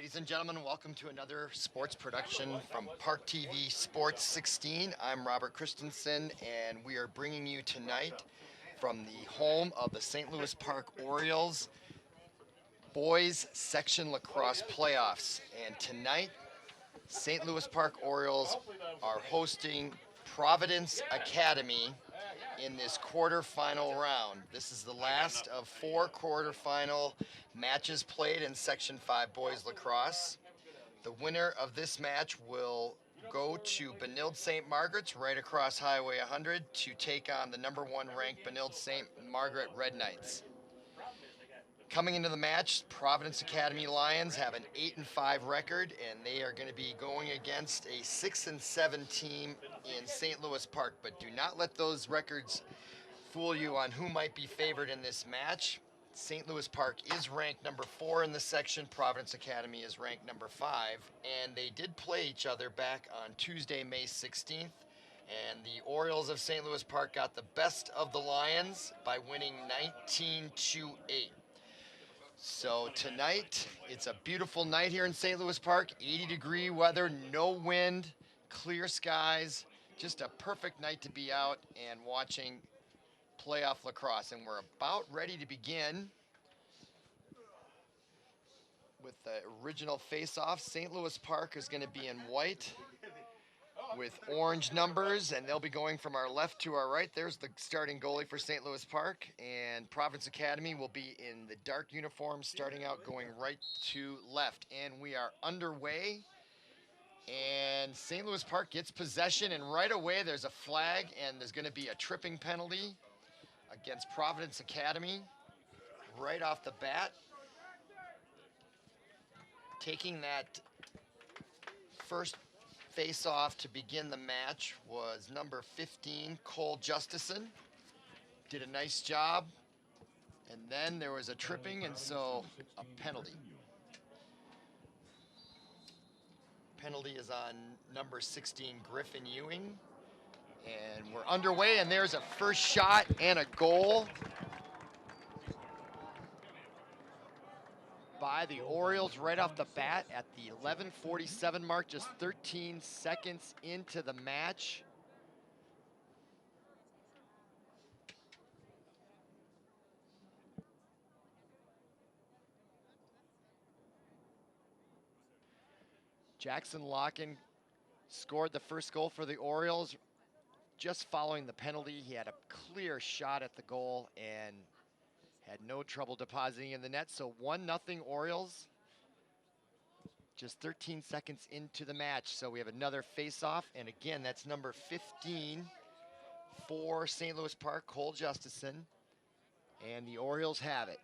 Ladies and gentlemen, welcome to another sports production from ParkTV Sports 16. I'm Robert Christensen, and we are bringing you tonight from the home of the St. Louis Park Orioles Boys Section Lacrosse Playoffs. And tonight, St. Louis Park Orioles are hosting Providence Academy in this quarterfinal round. This is the last of 4 quarterfinal matches played in Section 5 Boys Lacrosse. The winner of this match will go to Benilde St. Margaret's right across Highway 100 to take on the number 1 ranked Benilde St. Margaret Red Knights. Coming into the match, Providence Academy Lions have an 8-5 record, and they are going to be going against a 6-7 team in St. Louis Park. But do not let those records fool you on who might be favored in this match. St. Louis Park is ranked number 4 in the section. Providence Academy is ranked number 5, and they did play each other back on Tuesday, May 16th. And the Orioles of St. Louis Park got the best of the Lions by winning 19-8. So tonight, it's a beautiful night here in St. Louis Park, 80-degree weather, no wind, clear skies, just a perfect night to be out and watching playoff lacrosse. And we're about ready to begin with the original face-off. St. Louis Park is going to be in white with orange numbers, and they'll be going from our left to our right. There's the starting goalie for St. Louis Park, and Providence Academy will be in the dark uniforms, starting out going right to left. And we are underway, and St. Louis Park gets possession, and right away there's a flag, and there's going to be a tripping penalty against Providence Academy right off the bat. Taking that first face-off to begin the match was number 15, Cole Justison. Did a nice job. And then there was a tripping, and so a penalty. Penalty is on number 16, Griffin Ewing. And we're underway, and there's a first shot and a goal by the Orioles right off the bat at the 11:47 mark, just 13 seconds into the match. Jackson Locken scored the first goal for the Orioles. Just following the penalty, he had a clear shot at the goal and had no trouble depositing in the net. So 1-0 Orioles, just 13 seconds into the match. So we have another face-off, and again, that's number 15 for St. Louis Park, Cole Justison, and the Orioles have it.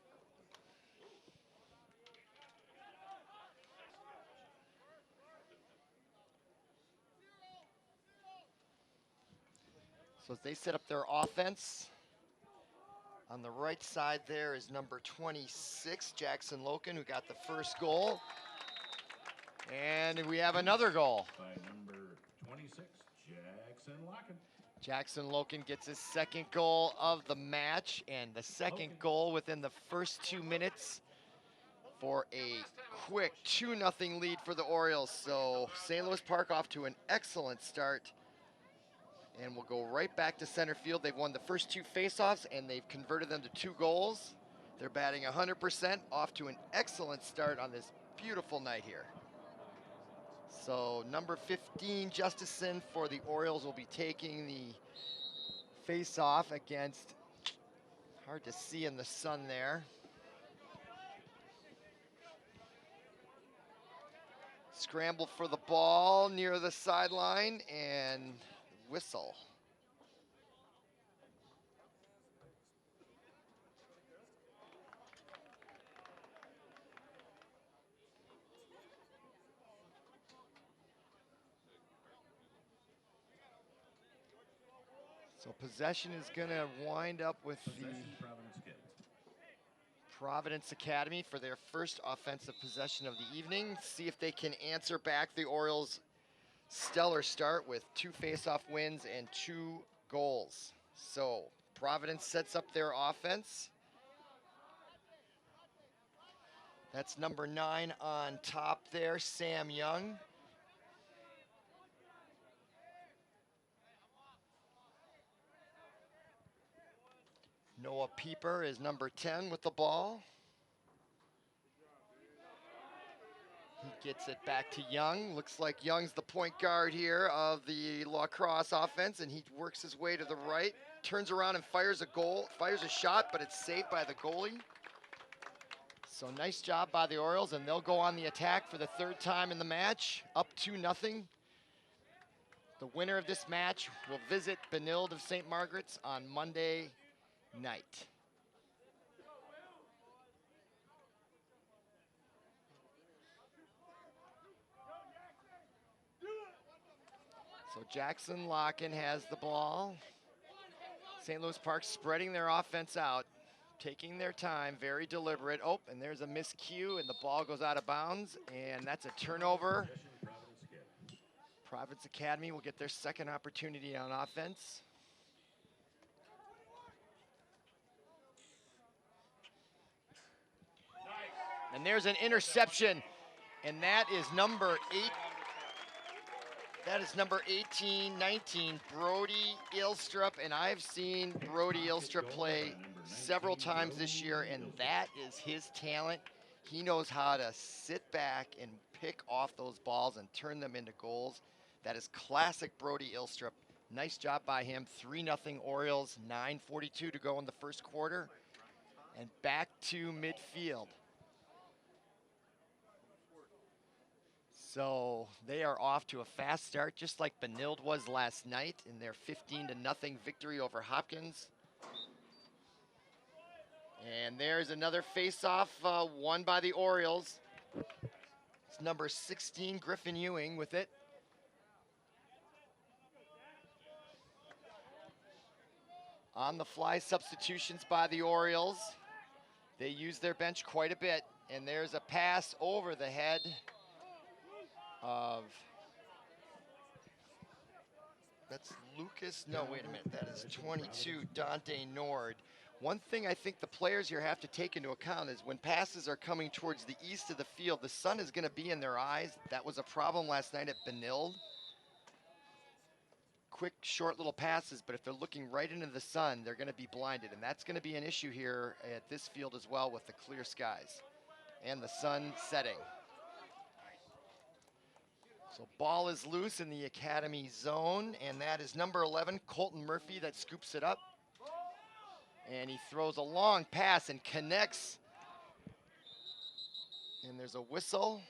So as they set up their offense, on the right side there is number 26, Jackson Locken, who got the first goal. And we have another goal. By number 26, Jackson Locken. Jackson Locken gets his second goal of the match, and the second goal within the first 2 minutes for a quick 2-0 lead for the Orioles. So St. Louis Park off to an excellent start. And we'll go right back to center field. They've won the first 2 faceoffs, and they've converted them to 2 goals. They're batting 100%, off to an excellent start on this beautiful night here. So number 15, Justison for the Orioles, will be taking the face-off against, hard to see in the sun there, scramble for the ball near the sideline, and whistle. So possession is going to wind up with the Providence Academy for their first offensive possession of the evening. See if they can answer back the Orioles' stellar start with 2 face-off wins and 2 goals. So Providence sets up their offense. That's number 9 on top there, Sam Young. Noah Pieper is number 10 with the ball. He gets it back to Young. Looks like Young's the point guard here of the Lacrosse offense, and he works his way to the right, turns around and fires a shot, but it's saved by the goalie. So nice job by the Orioles, and they'll go on the attack for the 3rd time in the match, up 2-0. The winner of this match will visit Benilde of St. Margaret's on Monday night. So Jackson Locken has the ball. St. Louis Park spreading their offense out, taking their time, very deliberate. Oh, and there's a miscue, and the ball goes out of bounds, and that's a turnover. Providence Academy will get their 2nd opportunity on offense. And there's an interception, and that is number 8. That is number 18, 19, Brody Ilstrup, and I've seen Brody Ilstrup play several times this year, and that is his talent. He knows how to sit back and pick off those balls and turn them into goals. That is classic Brody Ilstrup. Nice job by him. 3-0 Orioles, 9:42 to go in the 1st quarter. And back to midfield. So they are off to a fast start, just like Benilde was last night in their 15-0 victory over Hopkins. And there's another face-off won by the Orioles. It's number 16, Griffin Ewing with it. On the fly substitutions by the Orioles. They use their bench quite a bit. And there's a pass over the head of, that's Lucas, no, wait a minute, that is 22, Dante Nord. One thing I think the players here have to take into account is when passes are coming towards the east of the field, the sun is going to be in their eyes. That was a problem last night at Benilde. Quick, short little passes, but if they're looking right into the sun, they're going to be blinded, and that's going to be an issue here at this field as well with the clear skies and the sun setting. So ball is loose in the Academy zone, and that is number 11, Colton Murphy, that scoops it up. And he throws a long pass and connects. And there's a whistle.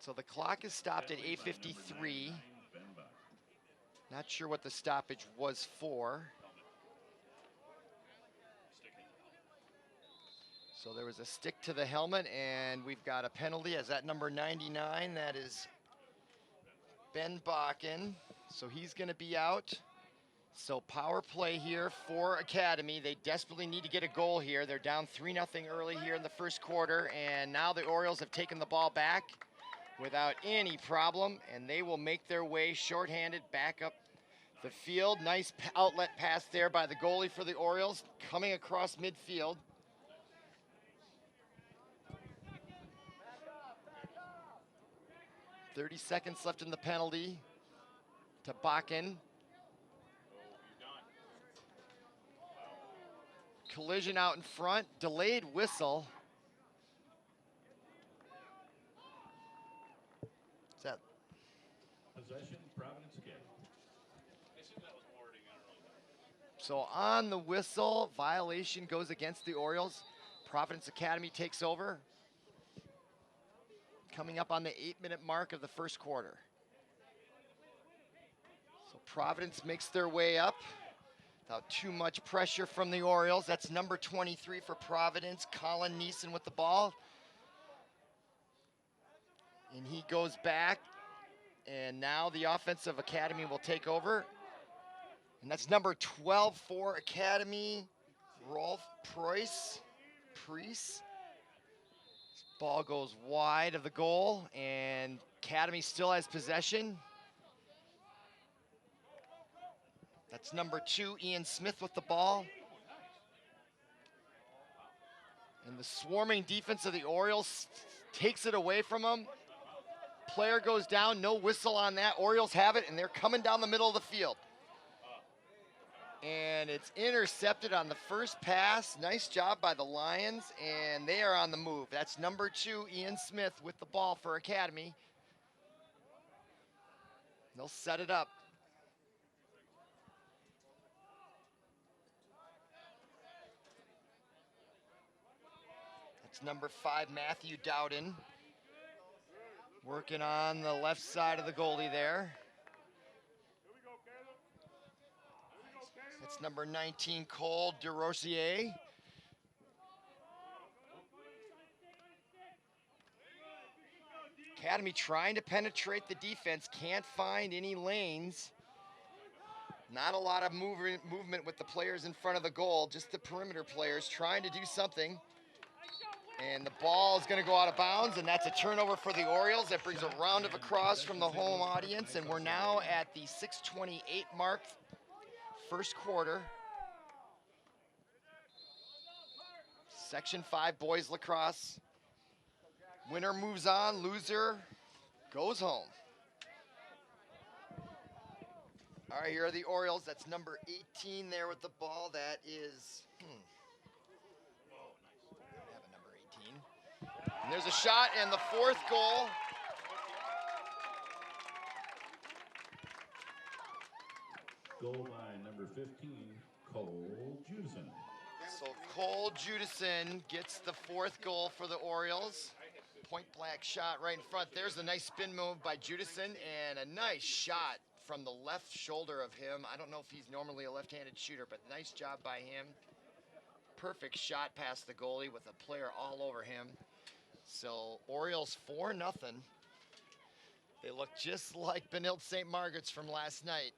So the clock is stopped at 8:53. Not sure what the stoppage was for. So there was a stick to the helmet, and we've got a penalty. As that number 99, that is Ben Bakken. So he's going to be out. So power play here for Academy. They desperately need to get a goal here. They're down 3-0 early here in the 1st quarter, and now the Orioles have taken the ball back without any problem, and they will make their way shorthanded back up the field. Nice outlet pass there by the goalie for the Orioles, coming across midfield. .30 seconds left in the penalty to Bakken. Collision out in front, delayed whistle. Is that? Possession, Providence again. So on the whistle, violation goes against the Orioles. Providence Academy takes over. Coming up on the 8-minute mark of the 1st quarter. So Providence makes their way up without too much pressure from the Orioles. That's number 23 for Providence, Colin Neeson with the ball. And he goes back, and now the offensive Academy will take over. And that's number 12 for Academy, Rolf Price. Ball goes wide of the goal, and Academy still has possession. That's number 2, Ian Smith with the ball. And the swarming defense of the Orioles takes it away from them. Player goes down, no whistle on that. Orioles have it, and they're coming down the middle of the field. And it's intercepted on the first pass. Nice job by the Lions, and they are on the move. That's number 2, Ian Smith with the ball for Academy. They'll set it up. That's number 5, Matthew Dowden, working on the left side of the goalie there. That's number 19, Cole DeRosier. Academy trying to penetrate the defense, can't find any lanes. Not a lot of movement with the players in front of the goal, just the perimeter players trying to do something. And the ball is going to go out of bounds, and that's a turnover for the Orioles. That brings a round of applause from the home audience, and we're now at the 6:28 mark, first quarter. Section 5 boys lacrosse. Winner moves on, loser goes home. All right, here are the Orioles. That's number 18 there with the ball. That is, I have a number 18. And there's a shot, and the 4th goal. Goal by number 15, Cole Judison. So Cole Judison gets the 4th goal for the Orioles. Point blank shot right in front. There's a nice spin move by Judison, and a nice shot from the left shoulder of him. I don't know if he's normally a left-handed shooter, but nice job by him. Perfect shot past the goalie with a player all over him. So Orioles 4-0. They look just like Benilde St. Margaret's from last night.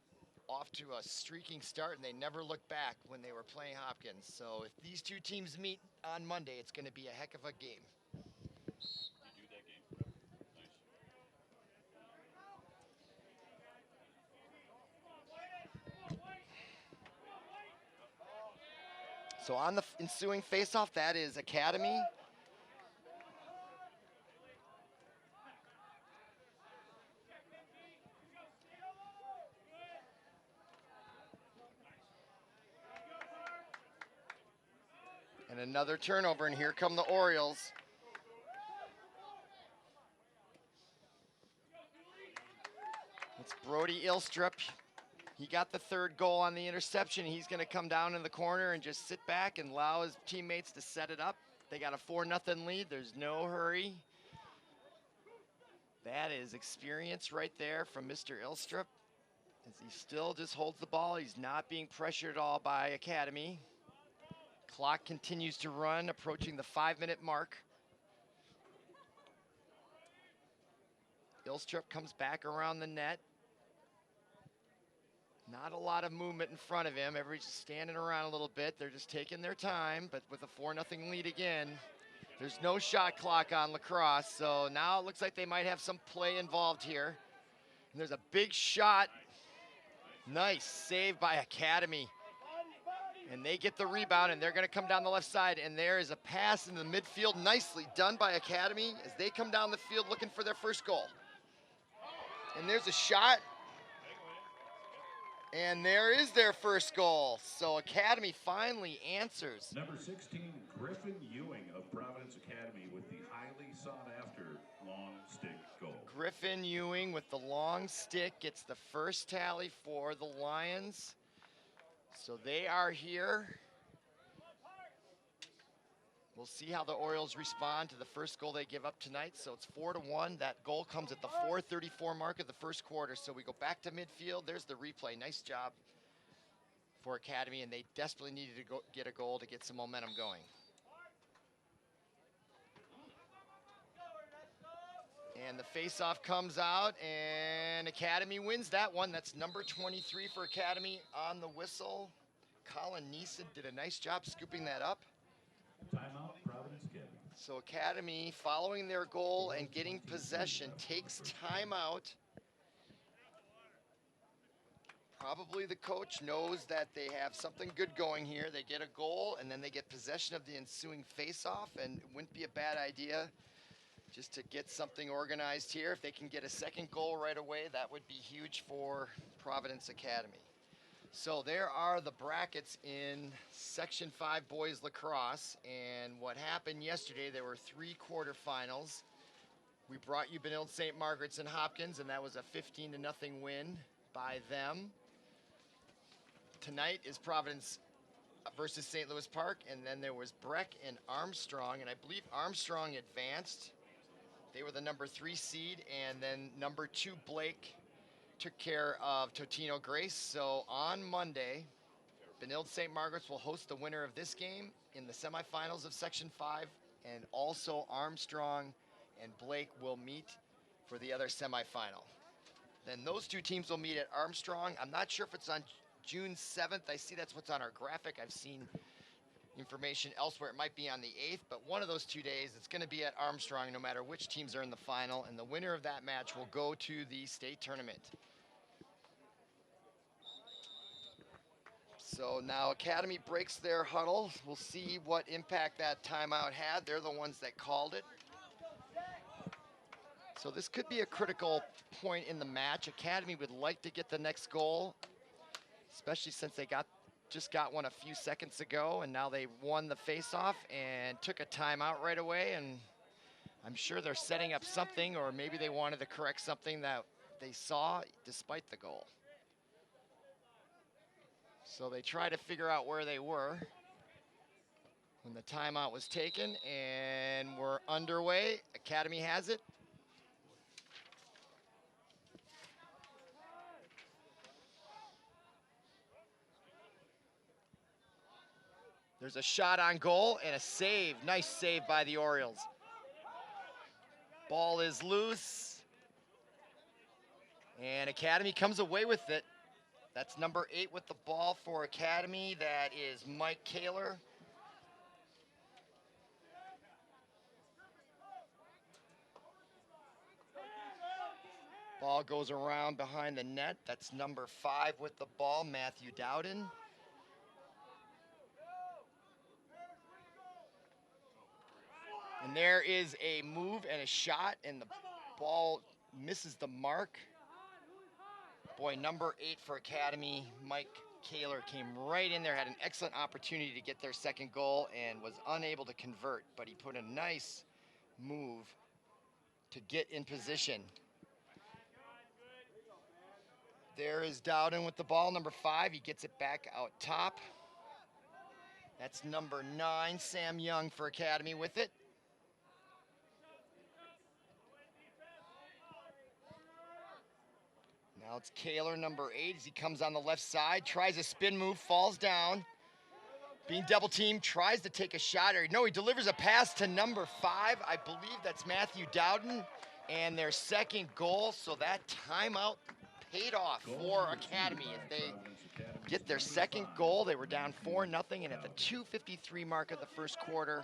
Off to a streaking start, and they never looked back when they were playing Hopkins. So if these two teams meet on Monday, it's going to be a heck of a game. So on the ensuing faceoff, that is Academy. And another turnover, and here come the Orioles. It's Brody Ilstrup. He got the 3rd goal on the interception. He's going to come down in the corner and just sit back and allow his teammates to set it up. They got a 4-0 lead. There's no hurry. That is experience right there from Mr. Ilstrup, as he still just holds the ball. He's not being pressured at all by Academy. Clock continues to run, approaching the 5-minute mark. Ilstrup comes back around the net. Not a lot of movement in front of him. Everybody's just standing around a little bit. They're just taking their time, but with a 4-0 lead again, there's no shot clock on Lacrosse, so now it looks like they might have some play involved here. And there's a big shot. Nice save by Academy. And they get the rebound, and they're going to come down the left side, and there is a pass in the midfield. Nicely done by Academy as they come down the field looking for their first goal. And there's a shot. And there is their first goal. So Academy finally answers. Number 16, Griffin Ewing of Providence Academy with the highly sought-after long stick goal. Griffin Ewing with the long stick gets the first tally for the Lions. So they are here. We'll see how the Orioles respond to the first goal they give up tonight. So it's 4-1. That goal comes at the 4:34 mark of the first quarter. So we go back to midfield. There's the replay. Nice job for Academy, and they desperately needed to get a goal to get some momentum going. And the faceoff comes out, and Academy wins that one. That's number 23 for Academy on the whistle. Colin Neeson did a nice job scooping that up. Timeout, Providence Academy. So Academy, following their goal and getting possession, takes timeout. Probably the coach knows that they have something good going here. They get a goal, and then they get possession of the ensuing face-off, and it wouldn't be a bad idea just to get something organized here. If they can get a second goal right away, that would be huge for Providence Academy. So there are the brackets in Section 5 Boys Lacrosse, and what happened yesterday, there were 3 quarterfinals. We brought you Benilde St. Margaret's and Hopkins, and that was a 15-0 win by them. Tonight is Providence versus St. Louis Park, and then there was Breck and Armstrong, and I believe Armstrong advanced. They were the number 3 seed, and then number 2 Blake took care of Totino Grace. So on Monday, Benilde St. Margaret's will host the winner of this game in the semifinals of Section 5, and also Armstrong and Blake will meet for the other semifinal. Then those 2 teams will meet at Armstrong. I'm not sure if it's on June 7th. I see that's what's on our graphic. I've seen information elsewhere. It might be on the 8th, but one of those 2 days, it's going to be at Armstrong no matter which teams are in the final, and the winner of that match will go to the state tournament. So now Academy breaks their huddle. We'll see what impact that timeout had. They're the ones that called it. So this could be a critical point in the match. Academy would like to get the next goal, especially since they just got one a few seconds ago, and now they won the face-off and took a timeout right away, and I'm sure they're setting up something, or maybe they wanted to correct something that they saw despite the goal. So they try to figure out where they were when the timeout was taken, and we're underway. Academy has it. There's a shot on goal and a save. Nice save by the Orioles. Ball is loose. And Academy comes away with it. That's number 8 with the ball for Academy. That is Mike Kaler. Ball goes around behind the net. That's number 5 with the ball, Matthew Dowden. And there is a move and a shot, and the ball misses the mark. Boy, number 8 for Academy, Mike Kaler, came right in there, had an excellent opportunity to get their second goal and was unable to convert, but he put a nice move to get in position. There is Dowden with the ball, number 5. He gets it back out top. That's number 9, Sam Young for Academy with it. Now it's Kaler, number 8, as he comes on the left side, tries a spin move, falls down. Being double teamed, tries to take a shot. No, he delivers a pass to number 5. I believe that's Matthew Dowden, and their second goal. So that timeout paid off for Academy as they get their second goal. They were down 4-0, and at the 2:53 mark of the first quarter,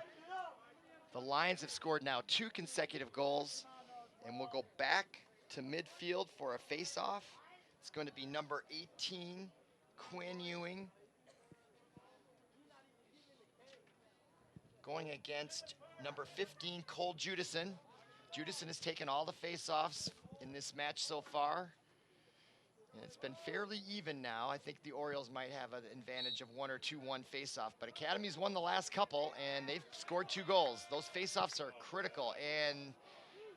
the Lions have scored now 2 consecutive goals, and we'll go back to midfield for a face-off. It's going to be number 18, Quinn Ewing, going against number 15, Cole Judison. Judison has taken all the face-offs in this match so far, and it's been fairly even now. I think the Orioles might have an advantage of 1 or 2-1 face-off, but Academy's won the last couple, and they've scored 2 goals. Those face-offs are critical, and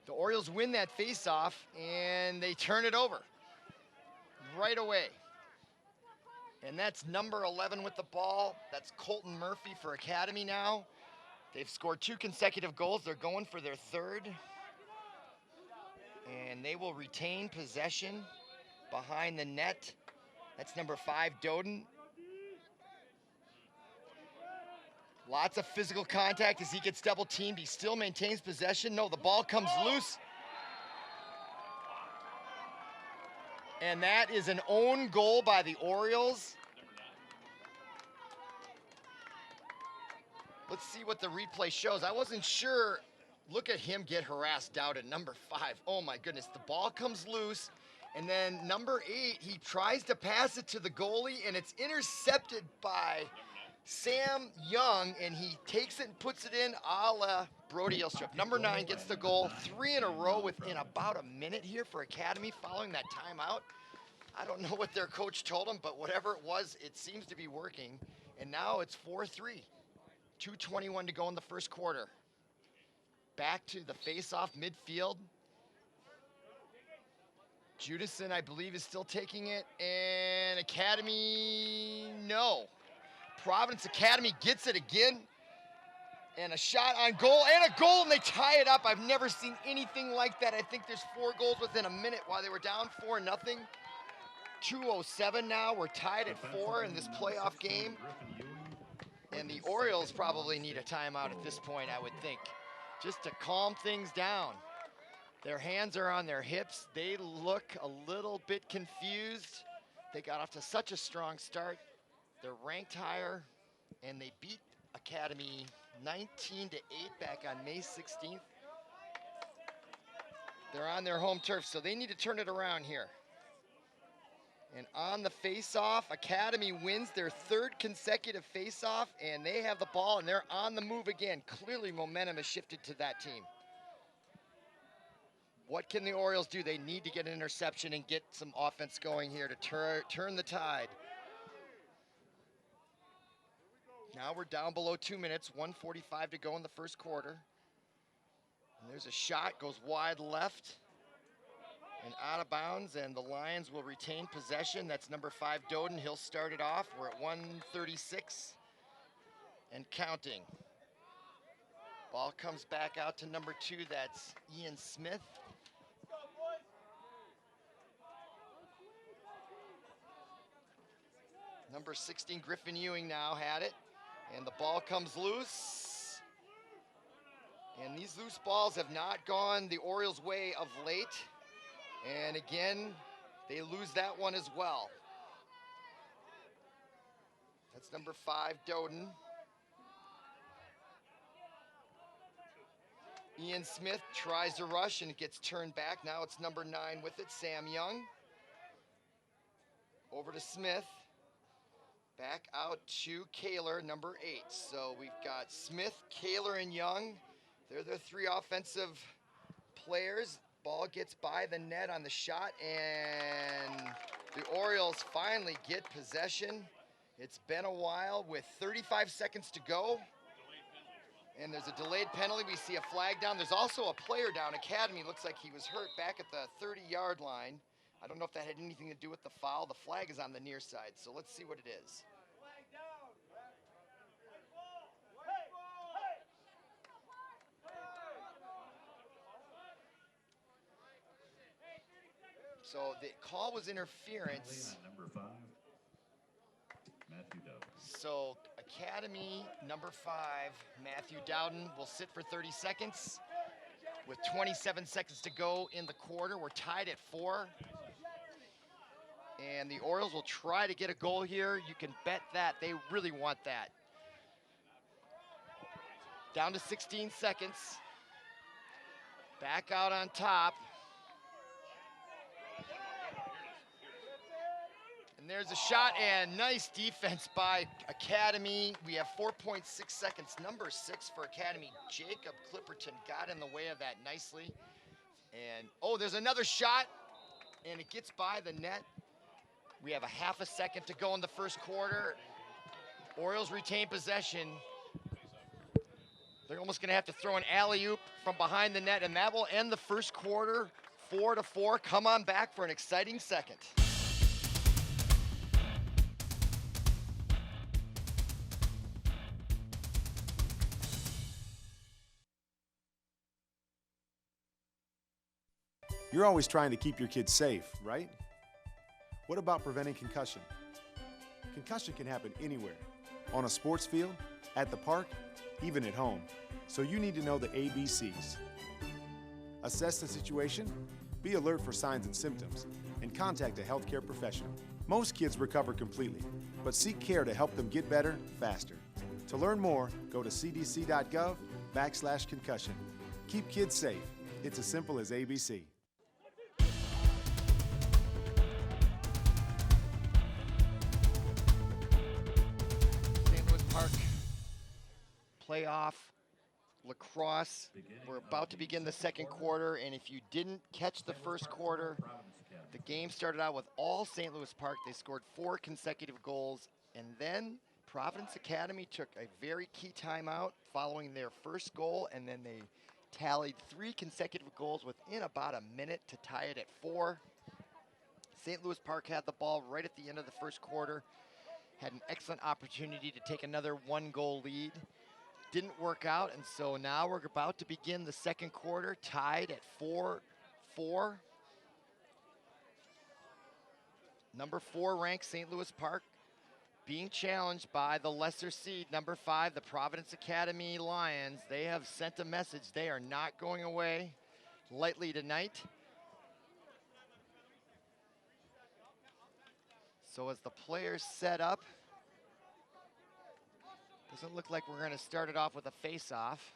the Orioles win that face-off, and they turn it over right away. And that's number 11 with the ball. That's Colton Murphy for Academy now. They've scored 2 consecutive goals. They're going for their 3rd. And they will retain possession behind the net. That's number 5, Dowden. Lots of physical contact as he gets double teamed. He still maintains possession. No, the ball comes loose. And that is an own goal by the Orioles. Let's see what the replay shows. I wasn't sure. Look at him get harassed out at number 5. Oh my goodness, the ball comes loose, and then number 8, he tries to pass it to the goalie, and it's intercepted by Sam Young, and he takes it and puts it in a la Brody Ilstrup. Number 9 gets the goal, 3 in a row within about a minute here for Academy following that timeout. I don't know what their coach told them, but whatever it was, it seems to be working. And now it's 4-3. 2:21 to go in the first quarter. Back to the face-off midfield. Judison, I believe, is still taking it. And Academy, no. Providence Academy gets it again. And a shot on goal, and they tie it up. I've never seen anything like that. I think there's 4 goals within a minute while they were down 4-0. 2:07 now. We're tied at 4 in this playoff game. And the Orioles probably need a timeout at this point, I would think, just to calm things down. Their hands are on their hips. They look a little bit confused. They got off to such a strong start. They're ranked higher, and they beat Academy 19-8 back on May 16th. They're on their home turf, so they need to turn it around here. And on the face-off, Academy wins their 3rd consecutive face-off, and they have the ball, and they're on the move again. Clearly, momentum has shifted to that team. What can the Orioles do? They need to get an interception and get some offense going here to turn the tide. Now we're down below 2 minutes, 1:45 to go in the first quarter. And there's a shot, goes wide left and out of bounds, and the Lions will retain possession. That's number 5, Doden. He'll start it off. We're at 1:36 and counting. Ball comes back out to number 2. That's Ian Smith. Number 16, Griffin Ewing now had it. And the ball comes loose. And these loose balls have not gone the Orioles' way of late. And again, they lose that one as well. That's number 5, Doden. Ian Smith tries to rush and it gets turned back. Now it's number 9 with it, Sam Young. Over to Smith. Back out to Kaler, number 8. So we've got Smith, Kaler, and Young. They're the 3 offensive players. Ball gets by the net on the shot, and the Orioles finally get possession. It's been a while with 35 seconds to go. And there's a delayed penalty. We see a flag down. There's also a player down. Academy looks like he was hurt back at the 30-yard line. I don't know if that had anything to do with the foul. The flag is on the near side, so let's see what it is. So the call was interference. Number 5, Matthew Dowden. So Academy, number 5, Matthew Dowden, will sit for 30 seconds. With 27 seconds to go in the quarter, we're tied at 4. And the Orioles will try to get a goal here. You can bet that. They really want that. Down to 16 seconds. Back out on top. And there's a shot, and nice defense by Academy. We have 4.6 seconds. Number 6 for Academy, Jacob Clipperton, got in the way of that nicely. And, oh, there's another shot, and it gets by the net. We have a half a second to go in the first quarter. Orioles retain possession. They're almost going to have to throw an alley-oop from behind the net, and that will end the first quarter, 4-4. Come on back for an exciting second. You're always trying to keep your kids safe, right? What about preventing concussion? Concussion can happen anywhere, on a sports field, at the park, even at home. So you need to know the ABCs. Assess the situation, be alert for signs and symptoms, and contact a healthcare professional. Most kids recover completely, but seek care to help them get better faster. To learn more, go to cdc.gov/concussion. Keep kids safe. It's as simple as ABC. St. Louis Park playoff lacrosse. We're about to begin the second quarter, and if you didn't catch the first quarter, the game started out with all St. Louis Park. They scored 4 consecutive goals, and then Providence Academy took a very key timeout following their first goal, and then they tallied 3 consecutive goals within about a minute to tie it at 4. St. Louis Park had the ball right at the end of the first quarter, had an excellent opportunity to take another 1-goal lead. Didn't work out, and so now we're about to begin the second quarter, tied at 4-4. Number 4 ranked St. Louis Park being challenged by the lesser seed, number 5, the Providence Academy Lions. They have sent a message. They are not going away lightly tonight. So as the players set up, doesn't look like we're going to start it off with a face-off.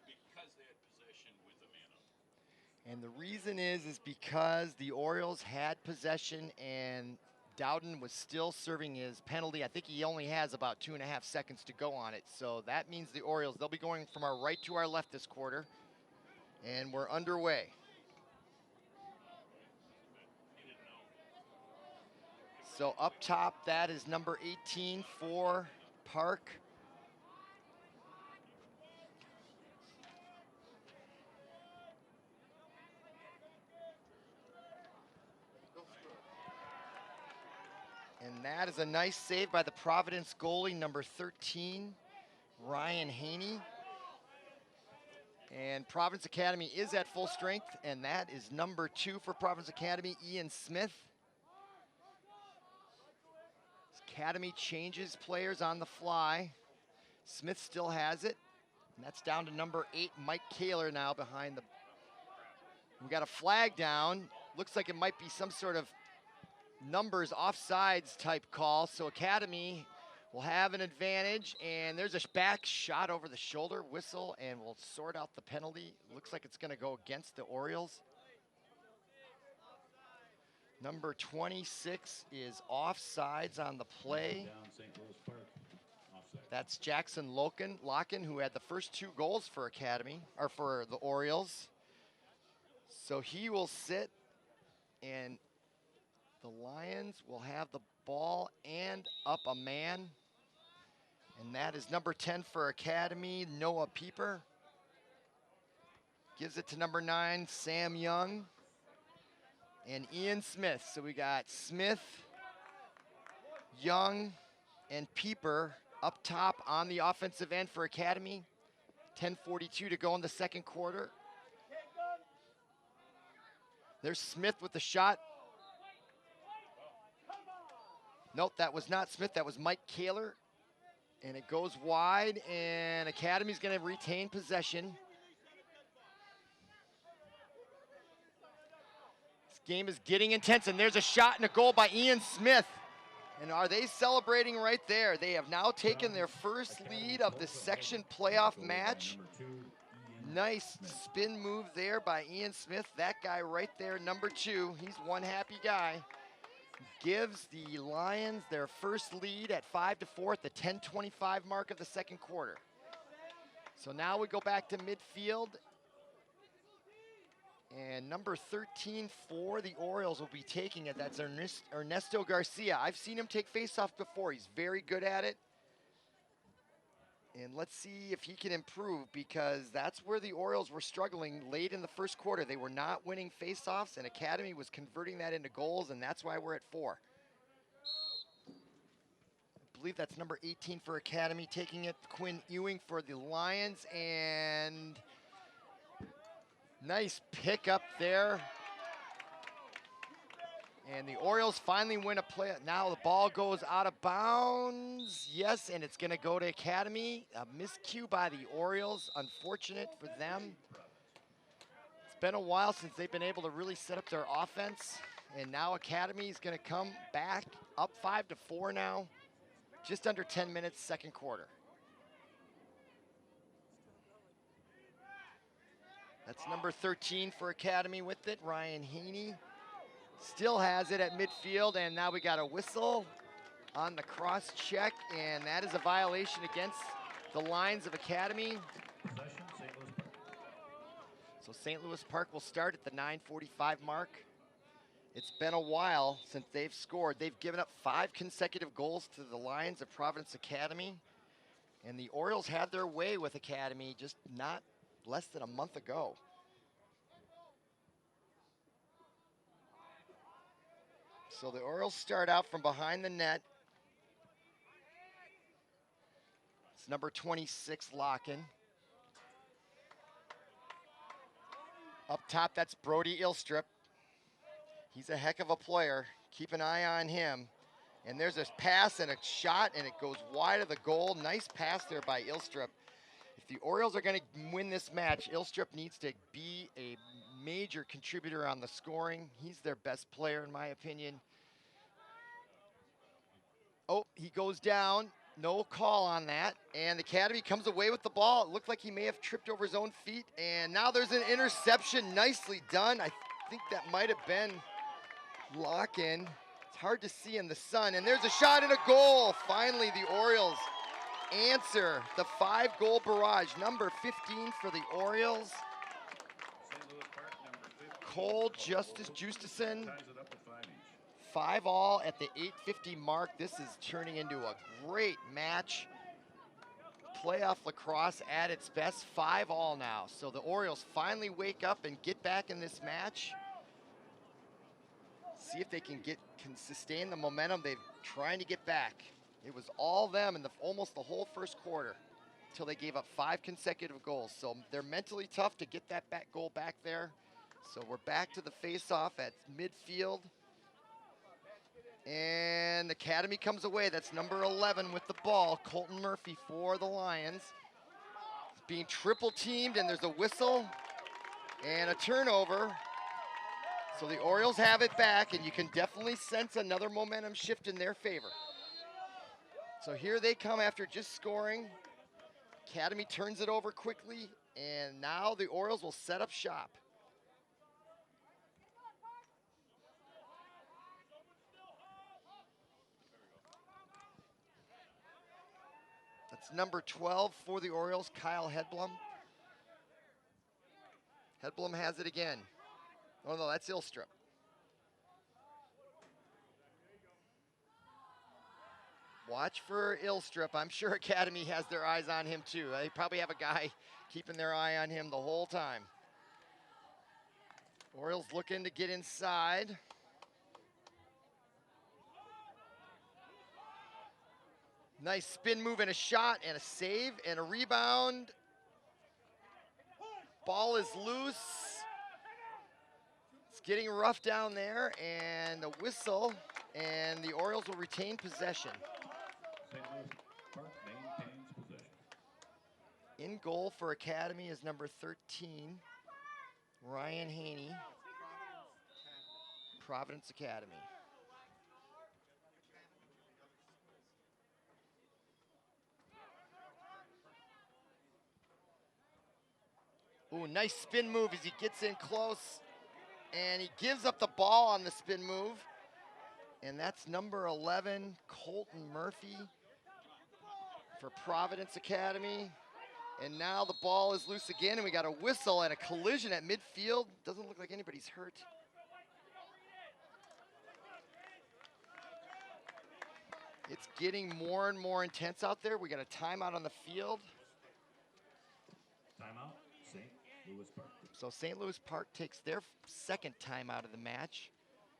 Because they had possession with the man up. And the reason is because the Orioles had possession and Dowden was still serving his penalty. I think he only has about 2.5 seconds to go on it. So that means the Orioles, they'll be going from our right to our left this quarter. And we're underway. So up top, that is number 18 for Park. And that is a nice save by the Providence goalie, number 13, Ryan Haney. And Providence Academy is at full strength, and that is number 2 for Providence Academy, Ian Smith. Academy changes players on the fly. Smith still has it, and that's down to number 8, Mike Kaler now behind the... We got a flag down. Looks like it might be some sort of numbers offsides type call, so Academy will have an advantage, and there's a back shot over the shoulder, whistle, and we'll sort out the penalty. Looks like it's gonna go against the Orioles. Number 26 is offsides on the play. That's Jackson Locken, who had the first 2 goals for Academy, or for the Orioles. So he will sit, and the Lions will have the ball and up a man. And that is number 10 for Academy, Noah Pieper. Gives it to number 9, Sam Young. And Ian Smith. So we got Smith, Young, and Pieper up top on the offensive end for Academy. 10:42 to go in the second quarter. There's Smith with the shot. Nope, that was not Smith, that was Mike Kaler. And it goes wide, and Academy's gonna retain possession. Game is getting intense, and there's a shot and a goal by Ian Smith. And are they celebrating right there? They have now taken their first lead of the section playoff match. Nice spin move there by Ian Smith. That guy right there, number 2, he's one happy guy. Gives the Lions their first lead at 5-4 at the 10:25 mark of the second quarter. So now we go back to midfield. And number 13 for the Orioles will be taking it. That's Ernesto Garcia. I've seen him take faceoffs before. He's very good at it. And let's see if he can improve, because that's where the Orioles were struggling late in the first quarter. They were not winning faceoffs, and Academy was converting that into goals, and that's why we're at 4. I believe that's number 18 for Academy taking it. Quinn Ewing for the Lions, and nice pick up there. And the Orioles finally win a play. Now the ball goes out of bounds. Yes, and it's gonna go to Academy. A miscue by the Orioles, unfortunate for them. It's been a while since they've been able to really set up their offense. And now Academy is gonna come back up 5-4 now. Just under 10 minutes, second quarter. That's number 13 for Academy with it, Ryan Haney. Still has it at midfield, and now we got a whistle on the cross check, and that is a violation against the lines of Academy. Possession, St. Louis Park. So St. Louis Park will start at the 9:45 mark. It's been a while since they've scored. They've given up 5 consecutive goals to the Lions of Providence Academy, and the Orioles had their way with Academy just not less than a month ago. So the Orioles start out from behind the net. It's number 26, Locken. Up top, that's Brody Ilstrup. He's a heck of a player. Keep an eye on him. And there's a pass and a shot, and it goes wide of the goal. Nice pass there by Ilstrup. If the Orioles are going to win this match, Ilstrup needs to be a major contributor on the scoring. He's their best player, in my opinion. Oh, he goes down. No call on that. And the Academy comes away with the ball. It looked like he may have tripped over his own feet. And now there's an interception. Nicely done. I think that might have been Lock-in. It's hard to see in the sun. And there's a shot and a goal. Finally, the Orioles answer the 5-goal barrage. Number 15 for the Orioles. St. Louis Park, number 15. Cole Justice Justison. Ties it up at 5 each. 5-all at the 8:50 mark. This is turning into a great match. Playoff lacrosse at its best. 5-all now. So the Orioles finally wake up and get back in this match. See if they can sustain the momentum they've trying to get back. It was all them in almost the whole first quarter until they gave up 5 consecutive goals. So they're mentally tough to get that goal back there. So we're back to the face-off at midfield. And Academy comes away. That's number 11 with the ball. Colton Murphy for the Lions. Being triple teamed, and there's a whistle and a turnover. So the Orioles have it back, and you can definitely sense another momentum shift in their favor. So here they come after just scoring. Academy turns it over quickly, and now the Orioles will set up shop. That's number 12 for the Orioles, Kyle Hedblum. Hedblum has it again. Oh no, that's Ilstrup. Watch for Ilstrup. I'm sure Academy has their eyes on him too. They probably have a guy keeping their eye on him the whole time. Orioles looking to get inside. Nice spin move and a shot and a save and a rebound. Ball is loose. It's getting rough down there, and a whistle, and the Orioles will retain possession. St. Louis Park maintains possession. In goal for Academy is number 13, Ryan Haney, Providence Academy. Ooh, nice spin move as he gets in close, and he gives up the ball on the spin move. And that's number 11, Colton Murphy for Providence Academy. And now the ball is loose again, and we got a whistle and a collision at midfield. Doesn't look like anybody's hurt. It's getting more and more intense out there. We got a timeout on the field. Timeout, St. Louis Park. So St. Louis Park takes their second timeout of the match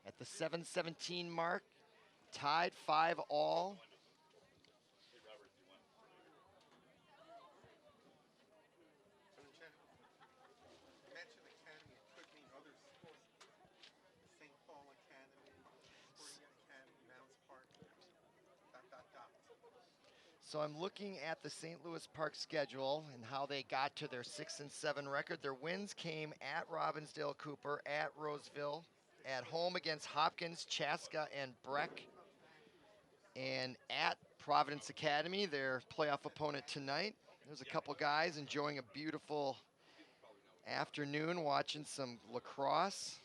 at the 7:17 mark. Tied 5-all. So I'm looking at the St. Louis Park schedule and how they got to their 6-7 record. Their wins came at Robbinsdale Cooper, at Roseville, at home against Hopkins, Chaska, and Breck, and at Providence Academy, their playoff opponent tonight. There's a couple guys enjoying a beautiful afternoon watching some lacrosse.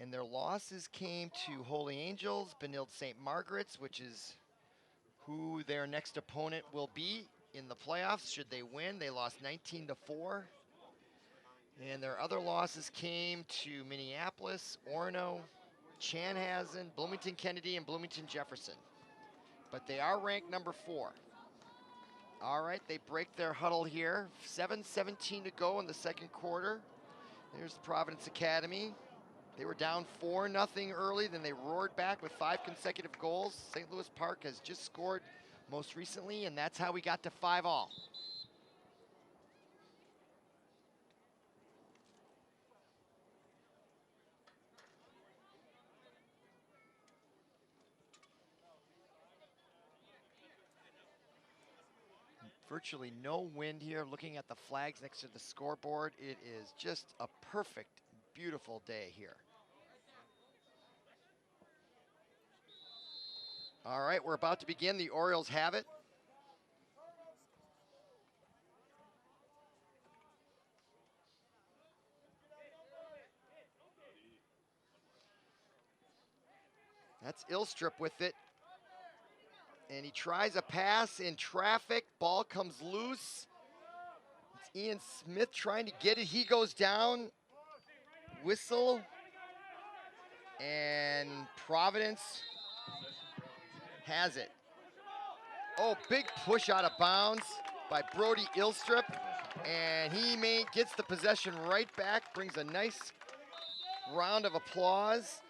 And their losses came to Holy Angels, Benilde St. Margaret's, which is who their next opponent will be in the playoffs should they win. They lost 19-4. And their other losses came to Minneapolis, Orono, Chanhassen, Bloomington Kennedy, and Bloomington Jefferson. But they are ranked number 4. All right, they break their huddle here. 7:17 to go in the second quarter. There's Providence Academy. They were down 4-0 early, then they roared back with 5 consecutive goals. St. Louis Park has just scored most recently, and that's how we got to 5-all. Virtually no wind here. Looking at the flags next to the scoreboard, it is just a perfect, beautiful day here. All right, we're about to begin. The Orioles have it. That's Ilstrup with it. And he tries a pass in traffic. Ball comes loose. It's Ian Smith trying to get it. He goes down. Whistle. And Providence has it. Oh, big push out of bounds by Brody Ilstrup. And he gets the possession right back. Brings a nice round of applause.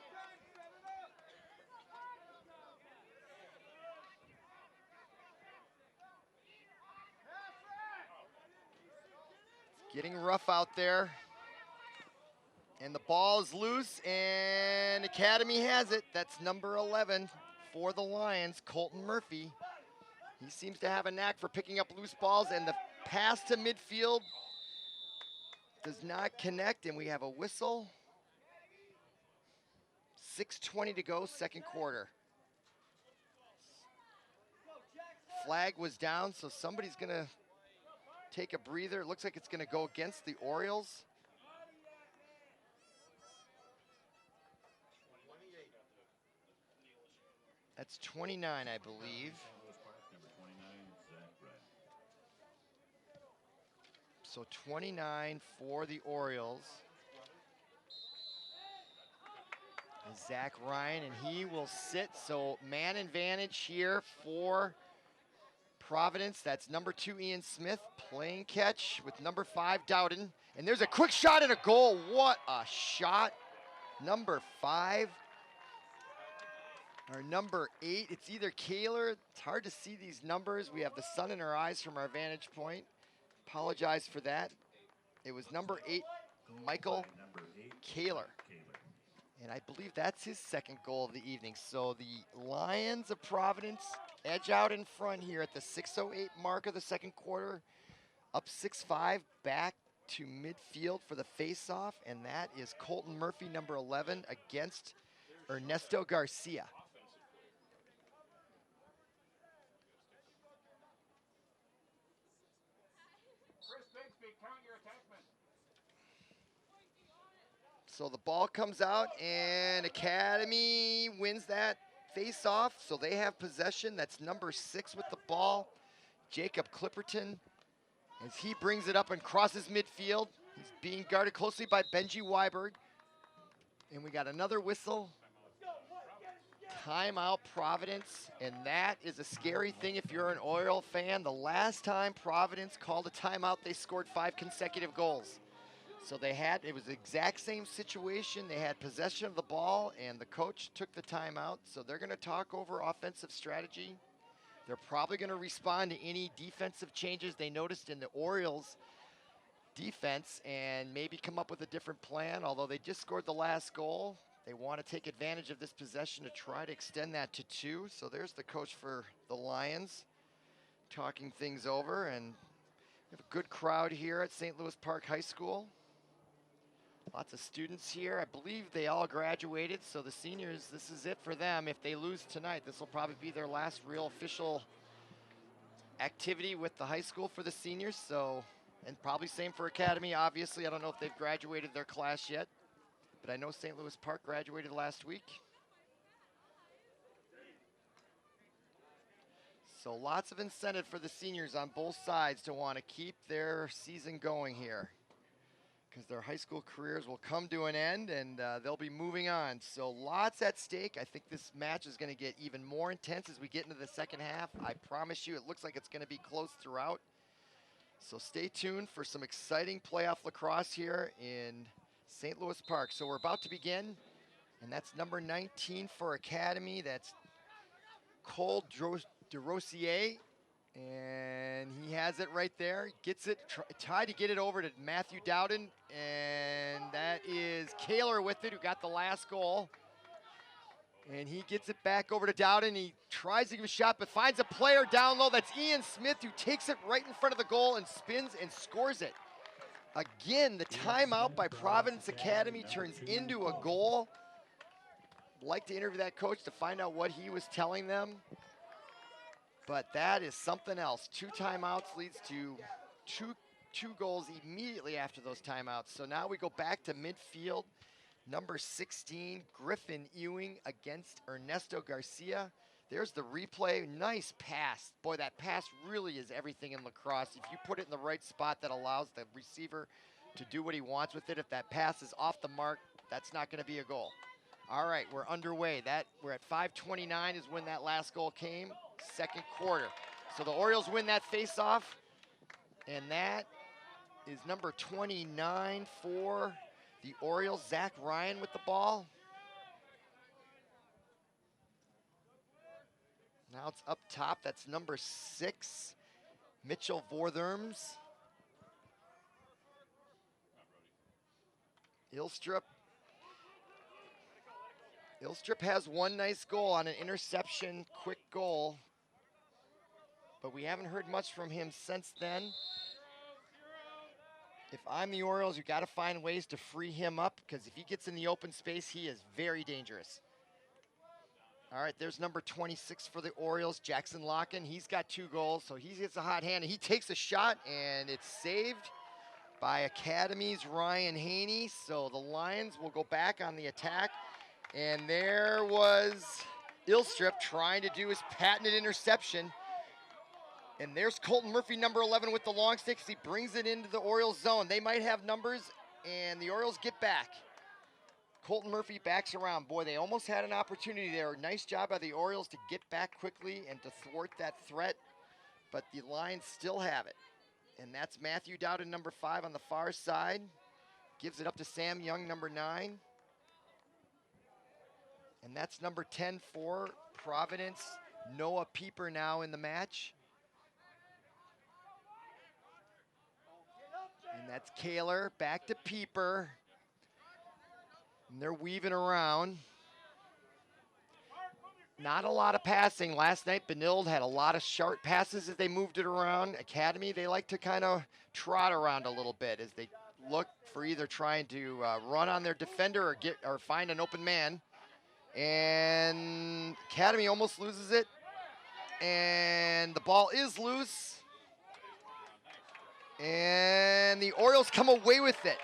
Getting rough out there. And the ball is loose, and Academy has it. That's number 11 for the Lions, Colton Murphy. He seems to have a knack for picking up loose balls, and the pass to midfield does not connect, and we have a whistle. 6:20 to go, second quarter. Flag was down, so somebody's gonna take a breather. It looks like it's gonna go against the Orioles. That's 29, I believe. So 29 for the Orioles. And Zach Ryan, and he will sit. So man advantage here for Providence. That's number 2, Ian Smith, playing catch with number 5, Dowden. And there's a quick shot and a goal. What a shot. Number 5. Our number 8, it's either Kaler. It's hard to see these numbers. We have the sun in our eyes from our vantage point. Apologize for that. It was number 8, Michael Kaler. And I believe that's his second goal of the evening. So the Lions of Providence edge out in front here at the 6:08 mark of the second quarter. Up 6-5, back to midfield for the face-off. And that is Colton Murphy, number 11, against Ernesto Garcia. So the ball comes out, and Academy wins that face-off, so they have possession. That's number 6 with the ball, Jacob Clipperton, as he brings it up and crosses midfield. He's being guarded closely by Benji Weiberg. And we got another whistle. Timeout, Providence, and that is a scary thing if you're an Oriole fan. The last time Providence called a timeout, they scored 5 consecutive goals. So it was the exact same situation. They had possession of the ball, and the coach took the timeout. So they're going to talk over offensive strategy. They're probably going to respond to any defensive changes they noticed in the Orioles' defense and maybe come up with a different plan. Although they just scored the last goal, they want to take advantage of this possession to try to extend that to 2. So there's the coach for the Lions talking things over. And we have a good crowd here at St. Louis Park High School. Lots of students here. I believe they all graduated, so the seniors, this is it for them. If they lose tonight, this will probably be their last real official activity with the high school for the seniors. So And probably same for Academy, obviously. I don't know if they've graduated their class yet, but I know St. Louis Park graduated last week. So lots of incentive for the seniors on both sides to want to keep their season going here, because their high school careers will come to an end and they'll be moving on. So lots at stake. I think this match is going to get even more intense as we get into the second half. I promise you, it looks like it's going to be close throughout. So stay tuned for some exciting playoff lacrosse here in St. Louis Park. So we're about to begin, and that's number 19 for Academy. That's Cole DeRosier, and he has it right there. Gets it, tried to get it over to Matthew Dowden, and that is Kaler with it, who got the last goal. And he gets it back over to Dowden. He tries to give a shot, but finds a player down low. That's Ian Smith, who takes it right in front of the goal and spins and scores it. Again, the timeout by Providence Academy turns into a goal. I'd like to interview that coach to find out what he was telling them. But that is something else. 2 timeouts leads to two goals immediately after those timeouts. So now we go back to midfield. Number 16, Griffin Ewing against Ernesto Garcia. There's the replay. Nice pass. Boy, that pass really is everything in lacrosse. If you put it in the right spot, that allows the receiver to do what he wants with it. If that pass is off the mark, that's not going to be a goal. All right, we're underway. We're at 5:29 is when that last goal came, second quarter. So the Orioles win that face-off, and that is number 29 for the Orioles, Zach Ryan with the ball. Now it's up top. That's number 6, Mitchell Vortherms. Ilstrup has one nice goal on an interception, quick goal, but we haven't heard much from him since then. If I'm the Orioles, you got to find ways to free him up, because if he gets in the open space, he is very dangerous. All right, there's number 26 for the Orioles, Jackson Locken. He's got 2 goals, so he gets a hot hand, and he takes a shot, and it's saved by Academy's Ryan Haney. So the Lions will go back on the attack, and there was Ilstrup trying to do his patented interception. And there's Colton Murphy, number 11, with the long sticks. He brings it into the Orioles zone. They might have numbers, and the Orioles get back. Colton Murphy backs around. Boy, they almost had an opportunity there. Nice job by the Orioles to get back quickly and to thwart that threat, but the Lions still have it. And that's Matthew Dowden, number 5, on the far side. Gives it up to Sam Young, number 9. And that's number 10 for Providence, Noah Pieper, now in the match. And that's Kaler, back to Pieper. And they're weaving around. Not a lot of passing. Last night, Benilde had a lot of sharp passes as they moved it around. Academy, they like to kind of trot around a little bit as they look for either trying to run on their defender or find an open man. And Academy almost loses it. And the ball is loose. And the Orioles come away with it.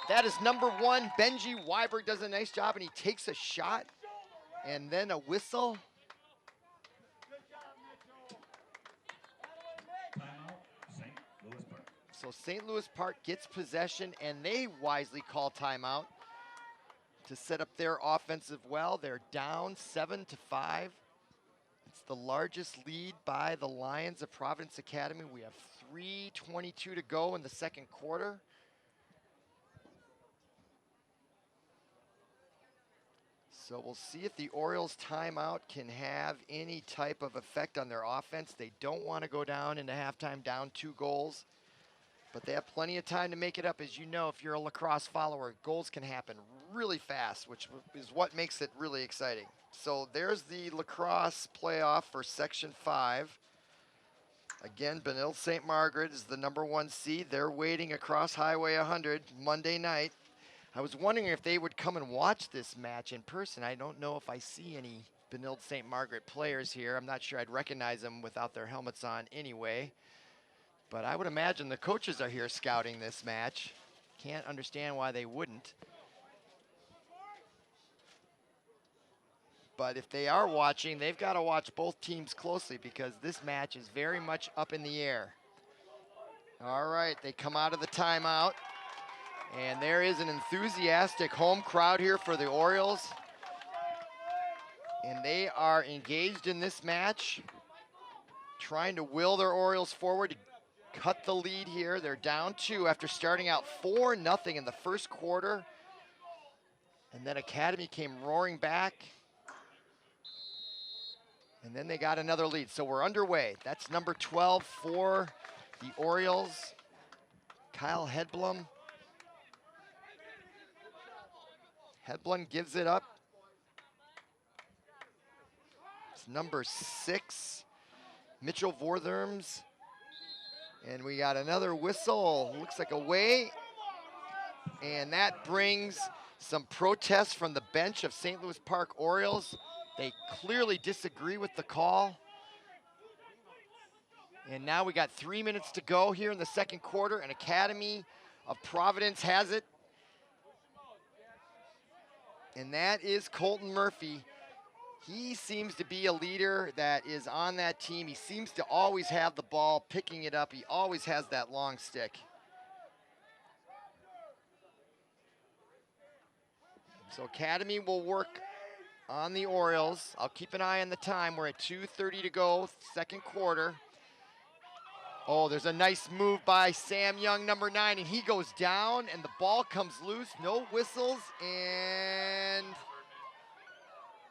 That is number 1. Benji Weiberg does a nice job, and he takes a shot. And then a whistle. Timeout, St. Louis Park. So St. Louis Park gets possession, and they wisely call timeout to set up their offensive well. They're down 7-5. It's the largest lead by the Lions of Providence Academy. We have 3:22 to go in the second quarter. So we'll see if the Orioles timeout can have any type of effect on their offense. They don't want to go down into halftime down 2 goals, but they have plenty of time to make it up. As you know, if you're a lacrosse follower, goals can happen really fast, which is what makes it really exciting. So there's the lacrosse playoff for Section 5. Again, Benilde St. Margaret is the number 1 seed. They're waiting across Highway 100 Monday night. I was wondering if they would come and watch this match in person. I don't know if I see any Benilde St. Margaret players here. I'm not sure I'd recognize them without their helmets on anyway. But I would imagine the coaches are here scouting this match. Can't understand why they wouldn't. But if they are watching, they've got to watch both teams closely because this match is very much up in the air. All right, they come out of the timeout. And there is an enthusiastic home crowd here for the Orioles. And they are engaged in this match, trying to will their Orioles forward to cut the lead here. They're down 2 after starting out 4-0 in the first quarter. And then Academy came roaring back. And then they got another lead. So we're underway. That's number 12 for the Orioles, Kyle Hedblum. Hedblum gives it up. It's number 6, Mitchell Vortherms. And we got another whistle, looks like away. And that brings some protests from the bench of St. Louis Park Orioles. They clearly disagree with the call. And now we got 3 minutes to go here in the second quarter, and Academy of Providence has it. And that is Colton Murphy. He seems to be a leader that is on that team. He seems to always have the ball, picking it up. He always has that long stick. So Academy will work on the Orioles. I'll keep an eye on the time. We're at 2:30 to go, second quarter. Oh, there's a nice move by Sam Young, number 9, and he goes down, and the ball comes loose. No whistles, and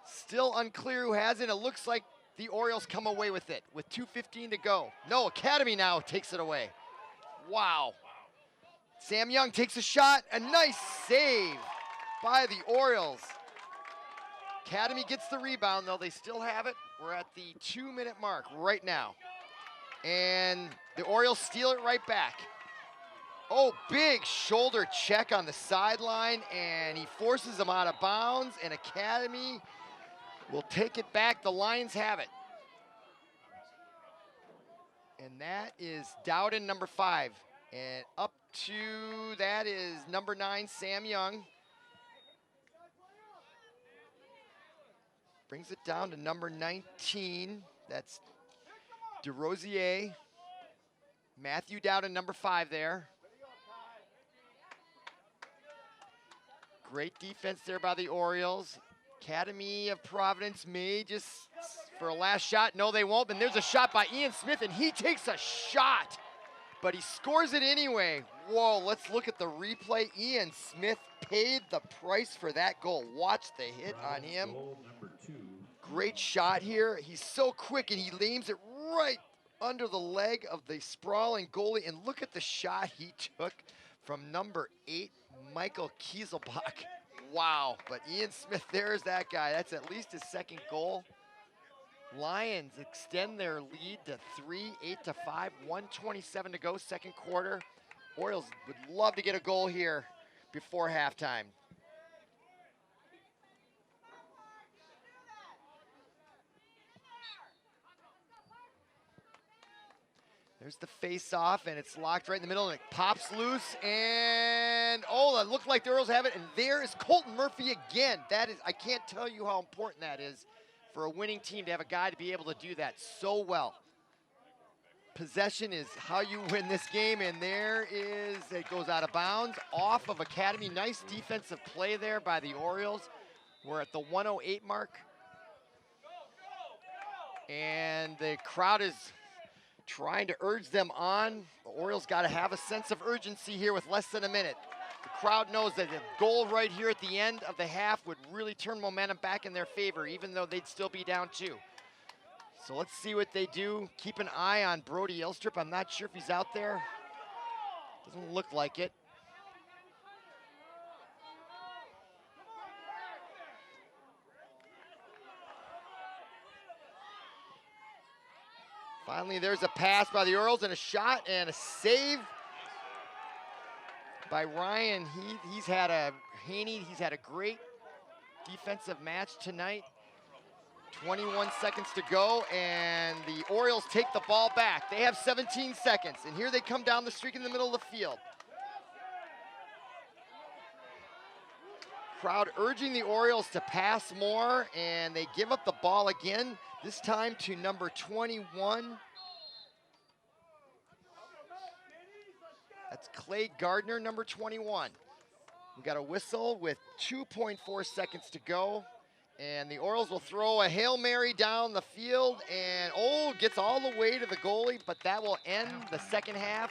still unclear who has it. It looks like the Orioles come away with it with 2:15 to go. No, Academy now takes it away. Wow. Sam Young takes a shot. A nice save by the Orioles. Academy gets the rebound, though. They still have it. We're at the 2-minute mark right now. And the Orioles steal it right back. Oh, big shoulder check on the sideline, and he forces them out of bounds, and Academy will take it back. The Lions have it. And that is Dowden, number 5. And up to, that is number 9, Sam Young. Brings it down to number 19. That's DeRosier. Matthew Dowden, number 5 there. Great defense there by the Orioles. Academy of Providence may just, for a last shot, no they won't, and there's a shot by Ian Smith, and he takes a shot, but he scores it anyway. Whoa, let's look at the replay. Ian Smith paid the price for that goal. Watch the hit on him. Great shot here. He's so quick, and he aims it right under the leg of the sprawling goalie, and look at the shot he took from number 8, Michael Kieselbach. Wow, but Ian Smith, there's that guy. That's at least his second goal. Lions extend their lead to 3, 8-5, 1:27 to go, second quarter. Orioles would love to get a goal here before halftime. There's the face-off, and it's locked right in the middle, and it pops loose, and oh, it looked like the Orioles have it, and there is Colton Murphy again. That is, I can't tell you how important that is for a winning team to have a guy to be able to do that so well. Possession is how you win this game, and there is, it goes out of bounds, off of Academy. Nice defensive play there by the Orioles. We're at the 1:08 mark, and the crowd is trying to urge them on. The Orioles got to have a sense of urgency here with less than a minute. The crowd knows that a goal right here at the end of the half would really turn momentum back in their favor, even though they'd still be down 2. So let's see what they do. Keep an eye on Brody Ilstrup. I'm not sure if he's out there. Doesn't look like it. Finally, there's a pass by the Orioles and a shot and a save by Ryan. He's had a great defensive match tonight. 21 seconds to go, and the Orioles take the ball back. They have 17 seconds, and here they come down the streak in the middle of the field. Crowd urging the Orioles to pass more, and they give up the ball again, this time to number 21. That's Clay Gardner, number 21. We got a whistle with 2.4 seconds to go. And the Orioles will throw a Hail Mary down the field, and gets all the way to the goalie, but that will end the second half.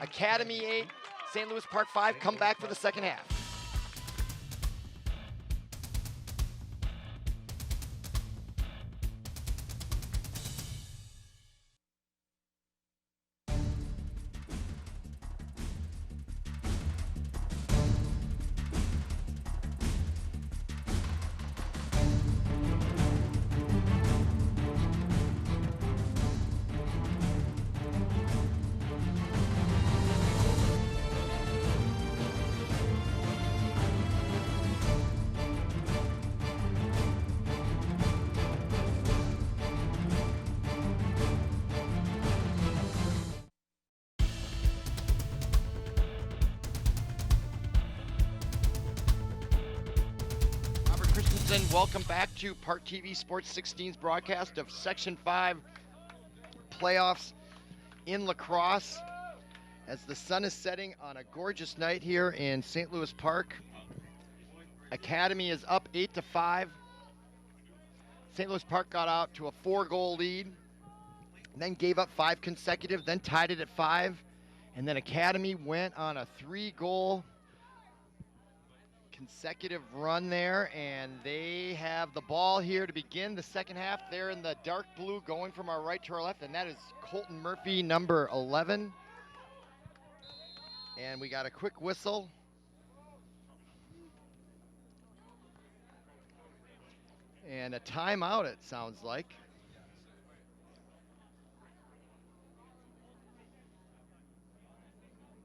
Academy 8, St. Louis Park 5, come back for the second half. Welcome back to ParkTV Sports 16's broadcast of Section 5 playoffs in Lacrosse. As the sun is setting on a gorgeous night here in St. Louis Park. Academy is up 8-5. St. Louis Park got out to a 4-goal lead, and then gave up 5 consecutive, then tied it at 5. And then Academy went on a 3-goal consecutive run there, and they have the ball here to begin the second half. They're in the dark blue going from our right to our left, and that is Colton Murphy, number 11. And we got a quick whistle. And a timeout, it sounds like.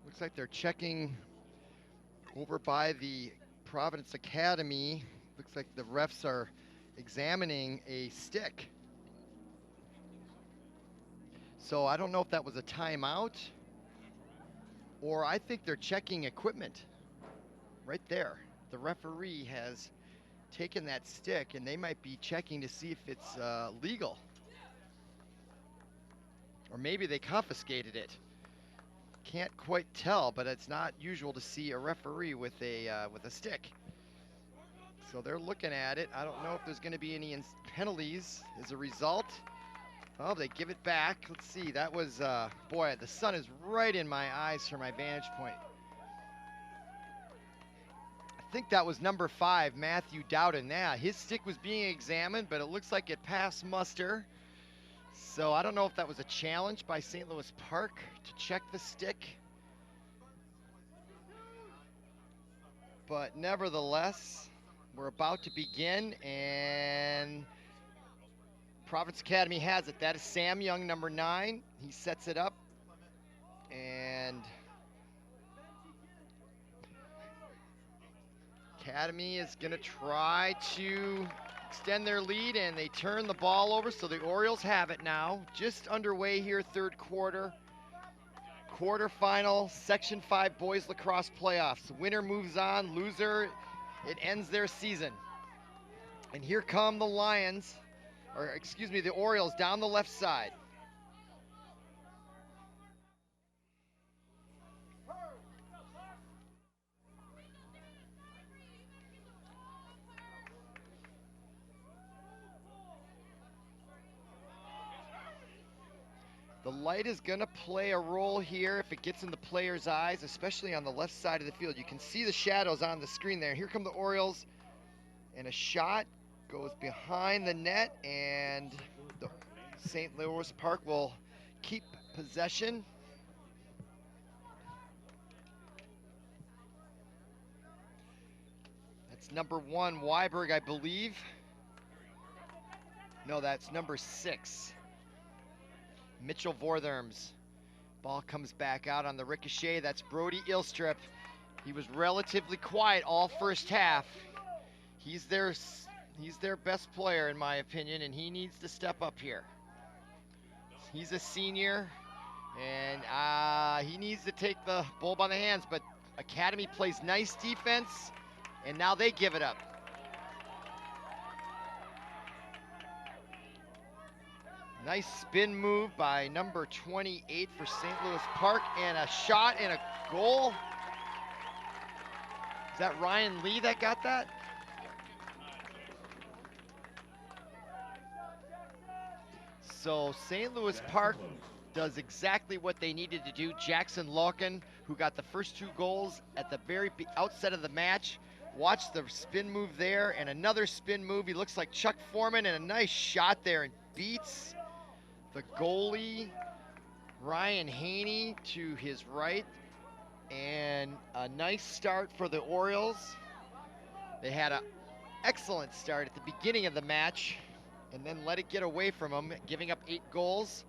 Looks like they're checking over by the Providence Academy. Looks like the refs are examining a stick. So I don't know if that was a timeout, or I think they're checking equipment right there. The referee has taken that stick, and they might be checking to see if it's legal. Or maybe they confiscated it. Can't quite tell, but it's not usual to see a referee with a stick. So they're looking at it. I don't know if there's going to be any penalties as a result. Oh, they give it back. Let's see. That was, boy, the sun is right in my eyes from my vantage point. I think that was number 5, Matthew Dowden. Yeah, his stick was being examined, but it looks like it passed muster. So I don't know if that was a challenge by St. Louis Park to check the stick. But nevertheless, we're about to begin, and Providence Academy has it. That is Sam Young, number 9. He sets it up, and Academy is going to try to extend their lead, and they turn the ball over, so the Orioles have it now. Just underway here, third quarter. Quarterfinal, Section 5 boys lacrosse playoffs. Winner moves on, loser, it ends their season. And here come the Lions, or excuse me, the Orioles down the left side. The light is going to play a role here if it gets in the player's eyes, especially on the left side of the field. You can see the shadows on the screen there. Here come the Orioles, and a shot goes behind the net, and the St. Louis Park will keep possession. That's number 1, Weiberg, I believe. No, that's number 6. Mitchell Vortherms. Ball comes back out on the ricochet. That's Brody Ilstrup. He was relatively quiet all first half. He's their He's their best player, in my opinion, and he needs to step up here. He's a senior, and he needs to take the bull by the hands, but Academy plays nice defense, and now they give it up. Nice spin move by number 28 for St. Louis Park, and a shot and a goal. Is that Ryan Lee that got that? So St. Louis Park does exactly what they needed to do. Jackson Larkin, who got the first 2 goals at the very outset of the match, watch the spin move there, and another spin move. He looks like Chuck Foreman, and a nice shot there, and beats the goalie, Ryan Haney, to his right. And a nice start for the Orioles. They had an excellent start at the beginning of the match, and then let it get away from them, giving up 8 goals.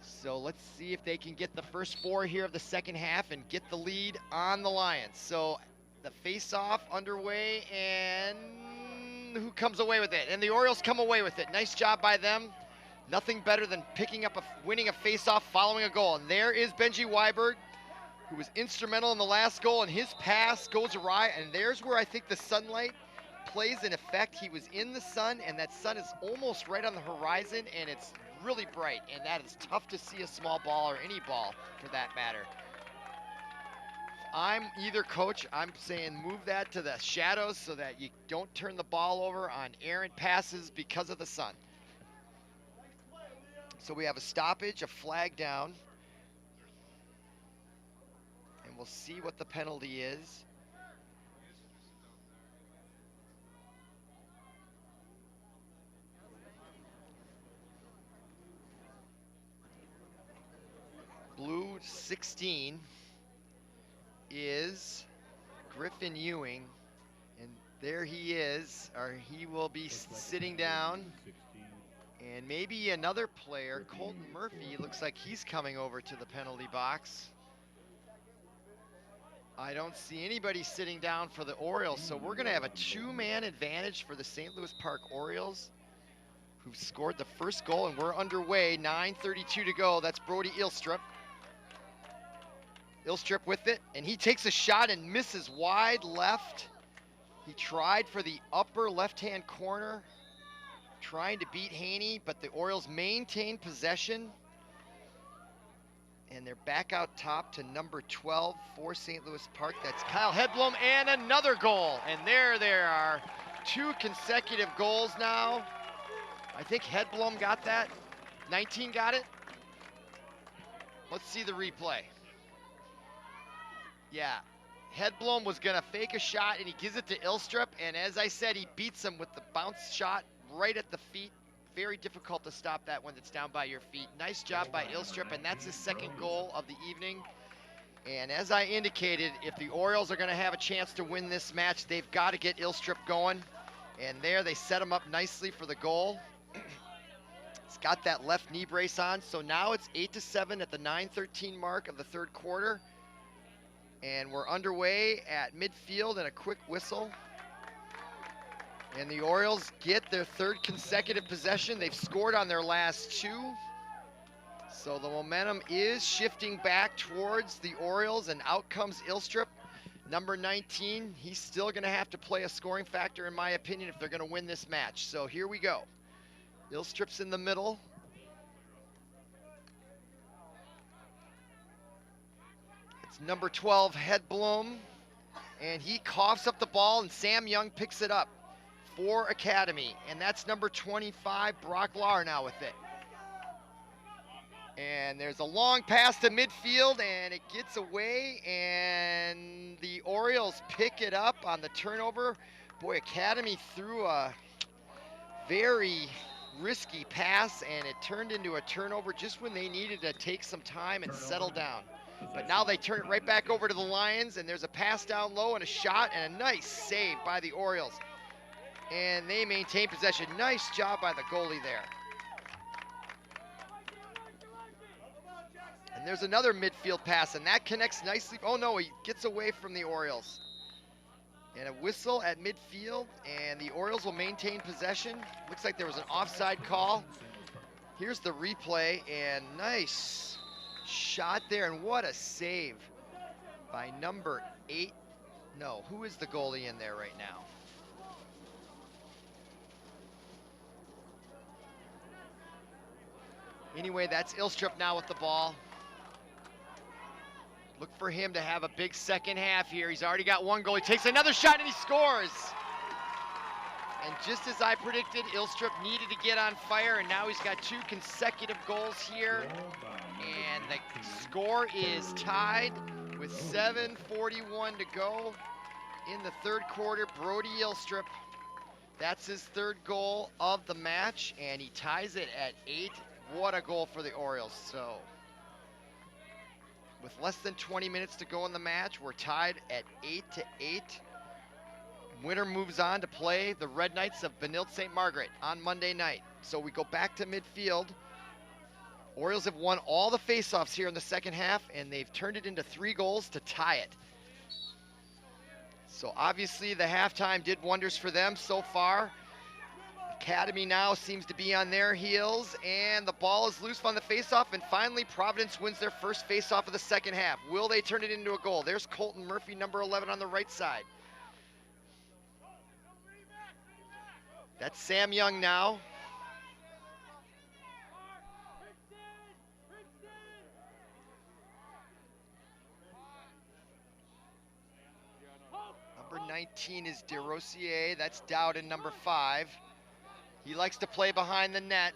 So let's see if they can get the first 4 here of the second half and get the lead on the Lions. So the face-off underway, and who comes away with it? And the Orioles come away with it. Nice job by them. Nothing better than winning a face-off following a goal. And there is Benji Weiberg, who was instrumental in the last goal, and his pass goes awry. And there's where I think the sunlight plays an effect. He was in the sun, and that sun is almost right on the horizon, and it's really bright, and that is tough to see a small ball, or any ball for that matter. If I'm either coach, I'm saying move that to the shadows so that you don't turn the ball over on errant passes because of the sun. So we have a stoppage, a flag down, and we'll see what the penalty is. Blue 16 is Griffin Ewing, and there he is, or he will be sitting down. And maybe another player, Colton Murphy, looks like he's coming over to the penalty box. I don't see anybody sitting down for the Orioles, so we're going to have a 2-man advantage for the St. Louis Park Orioles, who scored the first goal, and we're underway, 9:32 to go. That's Brody Ilstrup. Ilstrup with it, and he takes a shot and misses wide left. He tried for the upper left-hand corner, trying to beat Haney, but the Orioles maintain possession. And they're back out top to number 12 for St. Louis Park. That's Kyle Hedblom, and another goal. And there are 2 consecutive goals now. I think Hedblom got that. 19 got it. Let's see the replay. Yeah, Hedblom was gonna fake a shot, and he gives it to Ilstrup, and as I said, he beats him with the bounce shot right at the feet. Very difficult to stop that when it's down by your feet. Nice job by Ilstrup, and that's his 2nd goal of the evening. And as I indicated, if the Orioles are gonna have a chance to win this match, they've gotta get Ilstrup going. And there they set him up nicely for the goal. He's got that left knee brace on, so now it's 8-7 at the 9:13 mark of the 3rd quarter. And we're underway at midfield, and a quick whistle. And the Orioles get their 3rd consecutive possession. They've scored on their last 2. So the momentum is shifting back towards the Orioles, and out comes Ilstrup, number 19. He's still gonna have to play a scoring factor, in my opinion, if they're gonna win this match. So here we go. Ilstrup's in the middle. It's number 12, Hedblom, and he coughs up the ball, and Sam Young picks it up for Academy, and that's number 25, Brock Lahr, now with it. And there's a long pass to midfield, and it gets away, and the Orioles pick it up on the turnover. Boy, Academy threw a very risky pass, and it turned into a turnover just when they needed to take some time and settle down. But now they turn it right back over to the Lions, and there's a pass down low and a shot, and a nice save by the Orioles. And they maintain possession. Nice job by the goalie there. And there's another midfield pass, and that connects nicely. Oh no, he gets away from the Orioles. And a whistle at midfield, and the Orioles will maintain possession. Looks like there was an offside call. Here's the replay, and nice shot there, and what a save by number 8. No, who is the goalie in there right now? Anyway, that's Ilstrup now with the ball. Look for him to have a big second half here. He's already got one goal. He takes another shot and he scores. And just as I predicted, Ilstrup needed to get on fire, and now he's got 2 consecutive goals here. And the score is tied with 7:41 to go in the third quarter. Brody Ilstrup, that's his 3rd goal of the match, and he ties it at 8. What a goal for the Orioles. So with less than 20 minutes to go in the match, we're tied at 8-8. Winner moves on to play the Red Knights of Benilde St. Margaret on Monday night. So we go back to midfield. Orioles have won all the faceoffs here in the second half, and they've turned it into 3 goals to tie it. So obviously the halftime did wonders for them so far. Academy now seems to be on their heels, and the ball is loose on the faceoff, and finally Providence wins their first faceoff of the second half. Will they turn it into a goal? There's Colton Murphy, number 11 on the right side. That's Sam Young now. Number 19 is DeRosier. That's Dowden, number 5. He likes to play behind the net.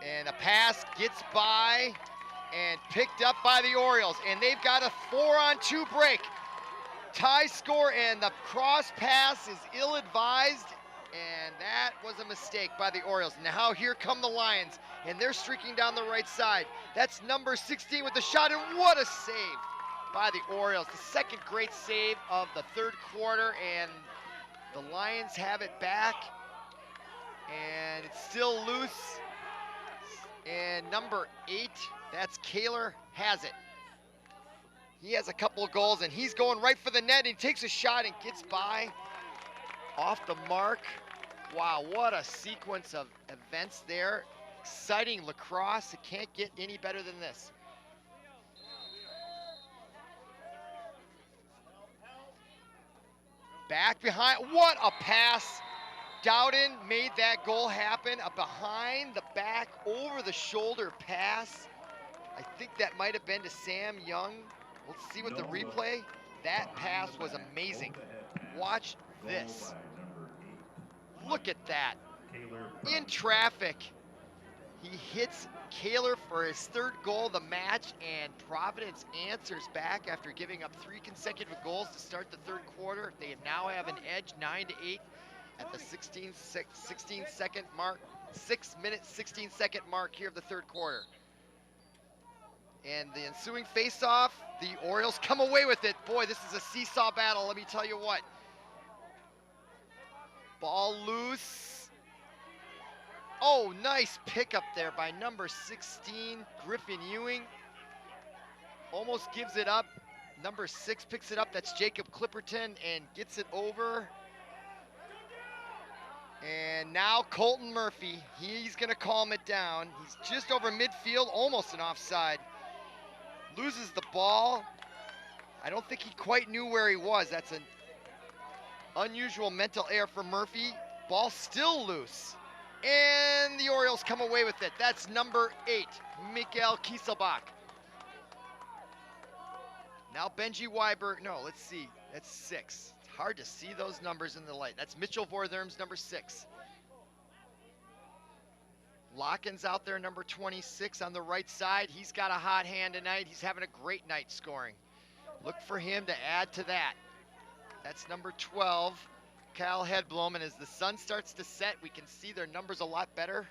And a pass gets by and picked up by the Orioles. And they've got a 4-on-2 break. Tie score, and the cross pass is ill-advised. And that was a mistake by the Orioles. Now here come the Lions, and they're streaking down the right side. That's number 16 with the shot, and what a save by the Orioles. The second great save of the third quarter, and the Lions have it back. And it's still loose. And number 8, that's Kaler, has it. He has a couple of goals, and he's going right for the net. He takes a shot and gets by. Off the mark. Wow, what a sequence of events there. Exciting lacrosse. It can't get any better than this. Back behind. What a pass. Dowden made that goal happen. A behind the back, over the shoulder pass. I think that might have been to Sam Young. Let's see what the replay. That pass was amazing. Watch this. Look at that. In traffic. He hits Kaler for his 3rd goal of the match, and Providence answers back after giving up 3 consecutive goals to start the third quarter. They now have an edge, 9-8 at the 16-second mark, 6-minute, 16-second mark here of the third quarter. And the ensuing face-off, the Orioles come away with it. Boy, this is a seesaw battle, let me tell you what. Ball loose. Oh, nice pickup there by number 16, Griffin Ewing. Almost gives it up. Number 6 picks it up. That's Jacob Clipperton and gets it over. And now Colton Murphy. He's going to calm it down. He's just over midfield, almost an offside. Loses the ball. I don't think he quite knew where he was. That's an unusual mental error for Murphy. Ball still loose. And the Orioles come away with it. That's number 8, Mikael Kieselbach. Now Benji Weiberg. No, let's see. That's 6. It's hard to see those numbers in the light. That's Mitchell Vortherm's number 6. Locken's out there, number 26 on the right side. He's got a hot hand tonight. He's having a great night scoring. Look for him to add to that. That's number 12, Cal Hedblom, and as the sun starts to set, we can see their numbers a lot better.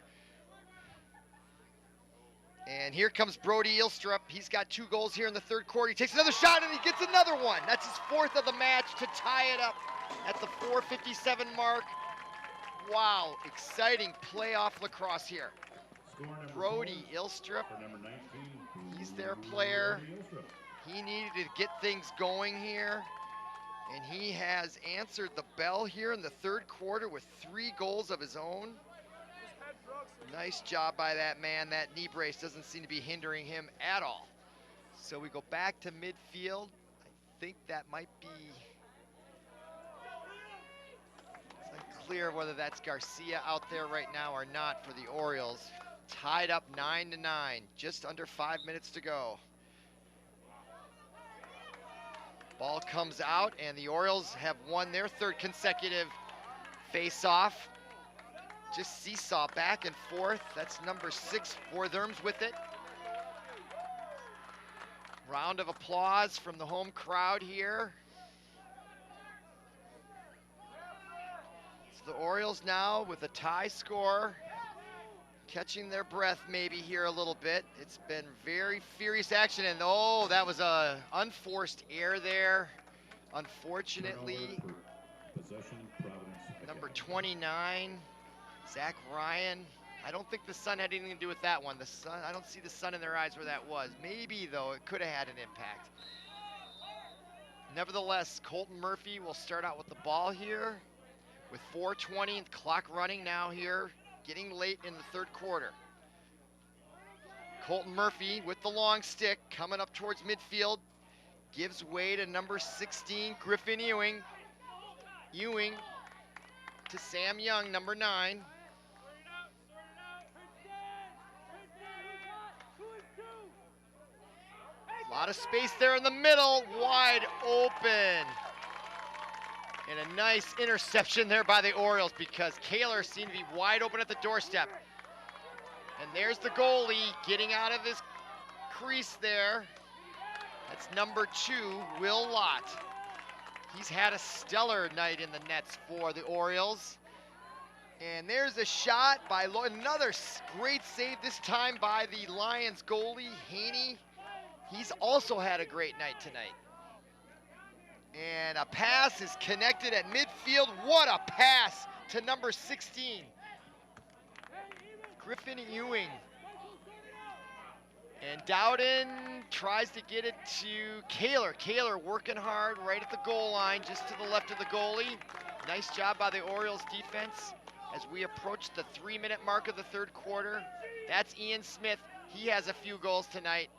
And here comes Brody Ilstrup. He's got 2 goals here in the third quarter. He takes another shot and he gets another one. That's his 4th of the match to tie it up at the 4:57 mark. Wow, exciting playoff lacrosse here. Brody Ilstrup, he's their player. He needed to get things going here. And he has answered the bell here in the third quarter with 3 goals of his own. Nice job by that man. That knee brace doesn't seem to be hindering him at all. So we go back to midfield. I think that might be, it's unclear whether that's Garcia out there right now or not for the Orioles. Tied up 9-9, just under 5 minutes to go. Ball comes out, and the Orioles have won their 3rd consecutive face-off. Just seesaw back and forth. That's number 6 for Therms with it. Round of applause from the home crowd here. It's the Orioles now with a tie score, catching their breath maybe here a little bit. It's been very furious action, and oh, that was a unforced error there. Unfortunately, Possession, Providence. number 29, Zach Ryan. I don't think the sun had anything to do with that one. The sun, I don't see the sun in their eyes where that was. Maybe, though, it could have had an impact. Nevertheless, Colton Murphy will start out with the ball here with 4:20 and clock running now here, getting late in the third quarter. Colton Murphy with the long stick coming up towards midfield, gives way to number 16, Griffin Ewing. Ewing to Sam Young, number 9. A lot of space there in the middle, wide open. And a nice interception there by the Orioles because Kaler seemed to be wide open at the doorstep. And there's the goalie getting out of his crease there. That's number 2, Will Lott. He's had a stellar night in the nets for the Orioles. And there's a shot by another great save, this time by the Lions goalie, Haney. He's also had a great night tonight. And a pass is connected at midfield. What a pass to number 16. Griffin Ewing. And Dowden tries to get it to Kaler. Kaler working hard right at the goal line, just to the left of the goalie. Nice job by the Orioles defense as we approach the 3-minute mark of the third quarter. That's Ian Smith. He has a few goals tonight.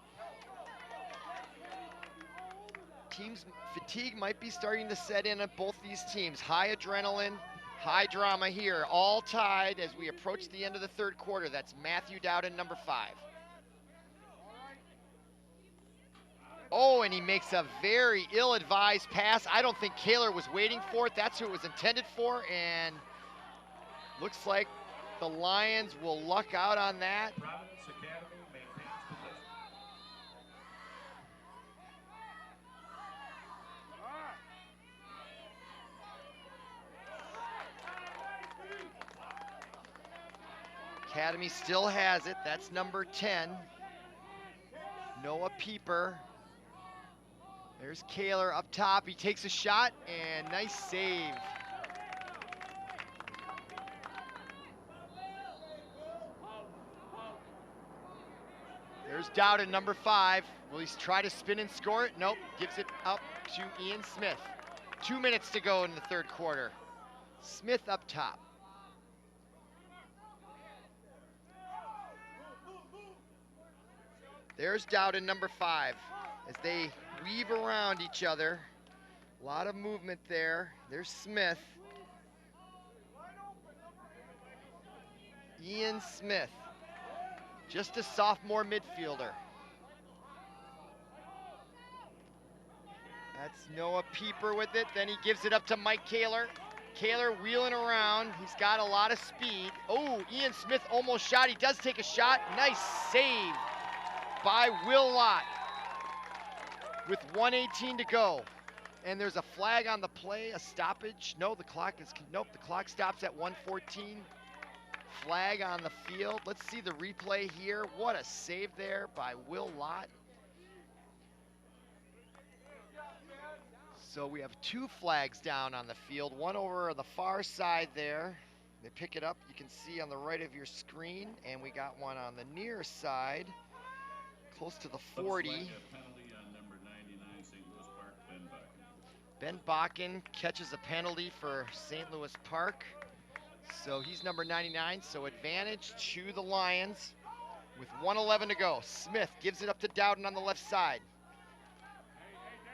Teams fatigue might be starting to set in at both these teams. High adrenaline, high drama here, all tied as we approach the end of the third quarter. That's Matthew Dowden, number 5. Oh, and he makes a very ill-advised pass. I don't think Kaler was waiting for it. That's who it was intended for, and looks like the Lions will luck out on that. Providence Academy maintains possession. Academy still has it. That's number 10, Noah Pieper. There's Kaler up top. He takes a shot, and nice save. There's Dowden, number 5. Will he try to spin and score it? Nope, gives it up to Ian Smith. 2 minutes to go in the third quarter. Smith up top. There's Dowden, number 5, as they weave around each other. A lot of movement there. There's Smith. Ian Smith, just a sophomore midfielder. That's Noah Pieper with it. Then he gives it up to Mike Kaler. Kaler wheeling around. He's got a lot of speed. Oh, Ian Smith almost shot. He does take a shot. Nice save by Will Lott with 1:18 to go. And there's a flag on the play, a stoppage. No, the clock stops at 1:14. Flag on the field. Let's see the replay here. What a save there by Will Lott. So we have 2 flags down on the field, one over the far side there. They pick it up, you can see on the right of your screen, and we got one on the near side, close to the 40. Looks like a penalty on number 99, St. Louis Park, Ben Buck. Ben Bakken catches a penalty for St. Louis Park. So he's number 99, so advantage to the Lions with 1:11 to go. Smith gives it up to Dowden on the left side.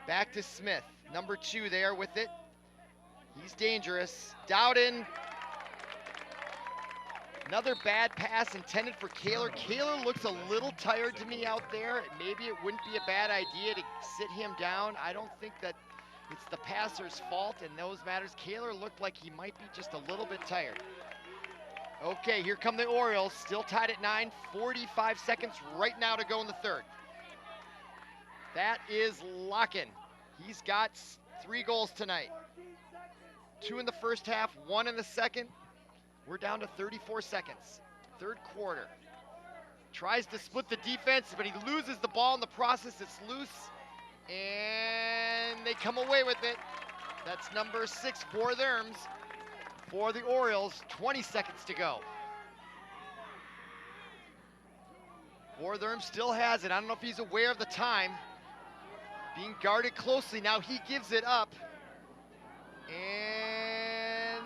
Back to Smith, number 2 there with it. He's dangerous. Dowden, another bad pass intended for Kaler. Kaler looks a little tired to me out there. Maybe it wouldn't be a bad idea to sit him down. I don't think that it's the passer's fault in those matters. Kaler looked like he might be just a little bit tired. Okay, here come the Orioles, still tied at 9, 45 seconds right now to go in the third. That is Locken. He's got 3 goals tonight. 2 in the first half, 1 in the second. We're down to 34 seconds. Third quarter. Tries to split the defense, but he loses the ball in the process. It's loose, and they come away with it. That's number 6, Bortherms, for the Orioles. 20 seconds to go. Bortherms still has it. I don't know if he's aware of the time. Being guarded closely. Now he gives it up. And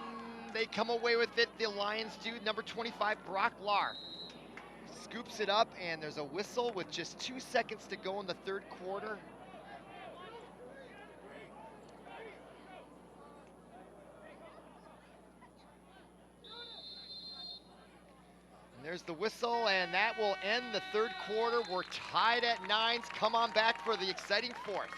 they come away with it. The Lions do. Number 25, Brock Lahr, scoops it up, and there's a whistle with just 2 seconds to go in the third quarter. And there's the whistle, and that will end the third quarter. We're tied at 9. Come on back for the exciting fourth.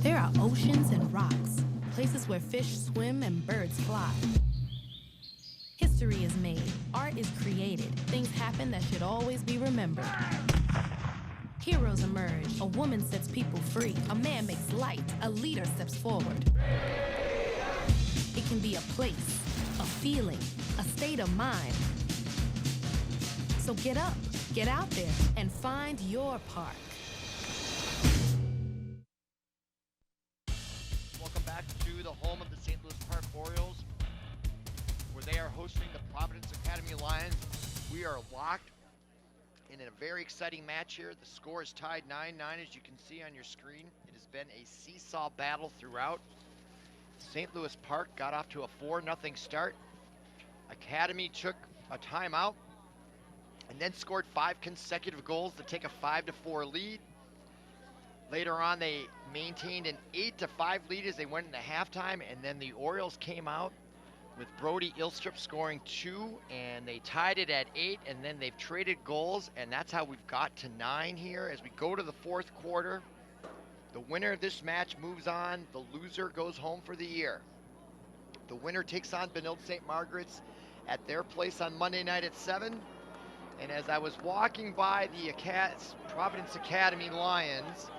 There are oceans and rocks, places where fish swim and birds fly. History is made, art is created, things happen that should always be remembered. Heroes emerge, a woman sets people free, a man makes light, a leader steps forward. It can be a place, a feeling, a state of mind. So get up, get out there, and find your park. Welcome back to the home of the St. Louis Park Orioles, where they are hosting the Providence Academy Lions. We are locked in a very exciting match here. The score is tied 9-9, as you can see on your screen. It has been a seesaw battle throughout. St. Louis Park got off to a 4-0 start. Academy took a timeout and then scored 5 consecutive goals to take a 5-4 lead. Later on, they maintained an 8-5 lead as they went into halftime, and then the Orioles came out with Brody Ilstrup scoring 2, and they tied it at 8, and then they've traded goals, and that's how we've got to 9 here. As we go to the fourth quarter, the winner of this match moves on. The loser goes home for the year. The winner takes on Benilde St. Margaret's at their place on Monday night at 7. And as I was walking by the Providence Academy Lions,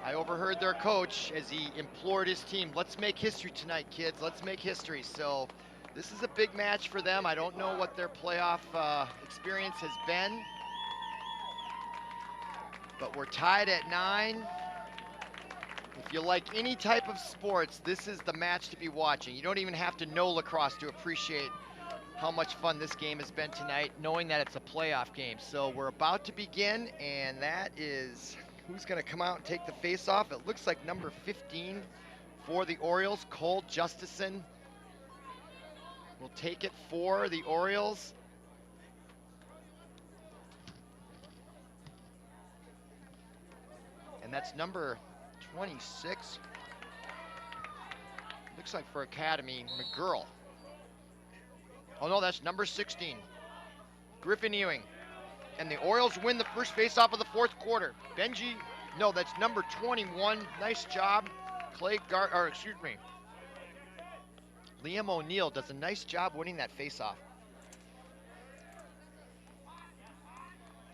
I overheard their coach as he implored his team, let's make history tonight, kids. Let's make history. So this is a big match for them. I don't know what their playoff experience has been, but we're tied at 9. If you like any type of sports, this is the match to be watching. You don't even have to know lacrosse to appreciate how much fun this game has been tonight, knowing that it's a playoff game. So we're about to begin, and that is who's going to come out and take the face-off. It looks like number 15 for the Orioles, Cole Justison, will take it for the Orioles. And that's number 26. Looks like for Academy, McGurl. Oh no, that's number 16, Griffin Ewing. And the Orioles win the first faceoff of the fourth quarter. Benji, no, that's number 21. Nice job, Liam O'Neill does a nice job winning that faceoff.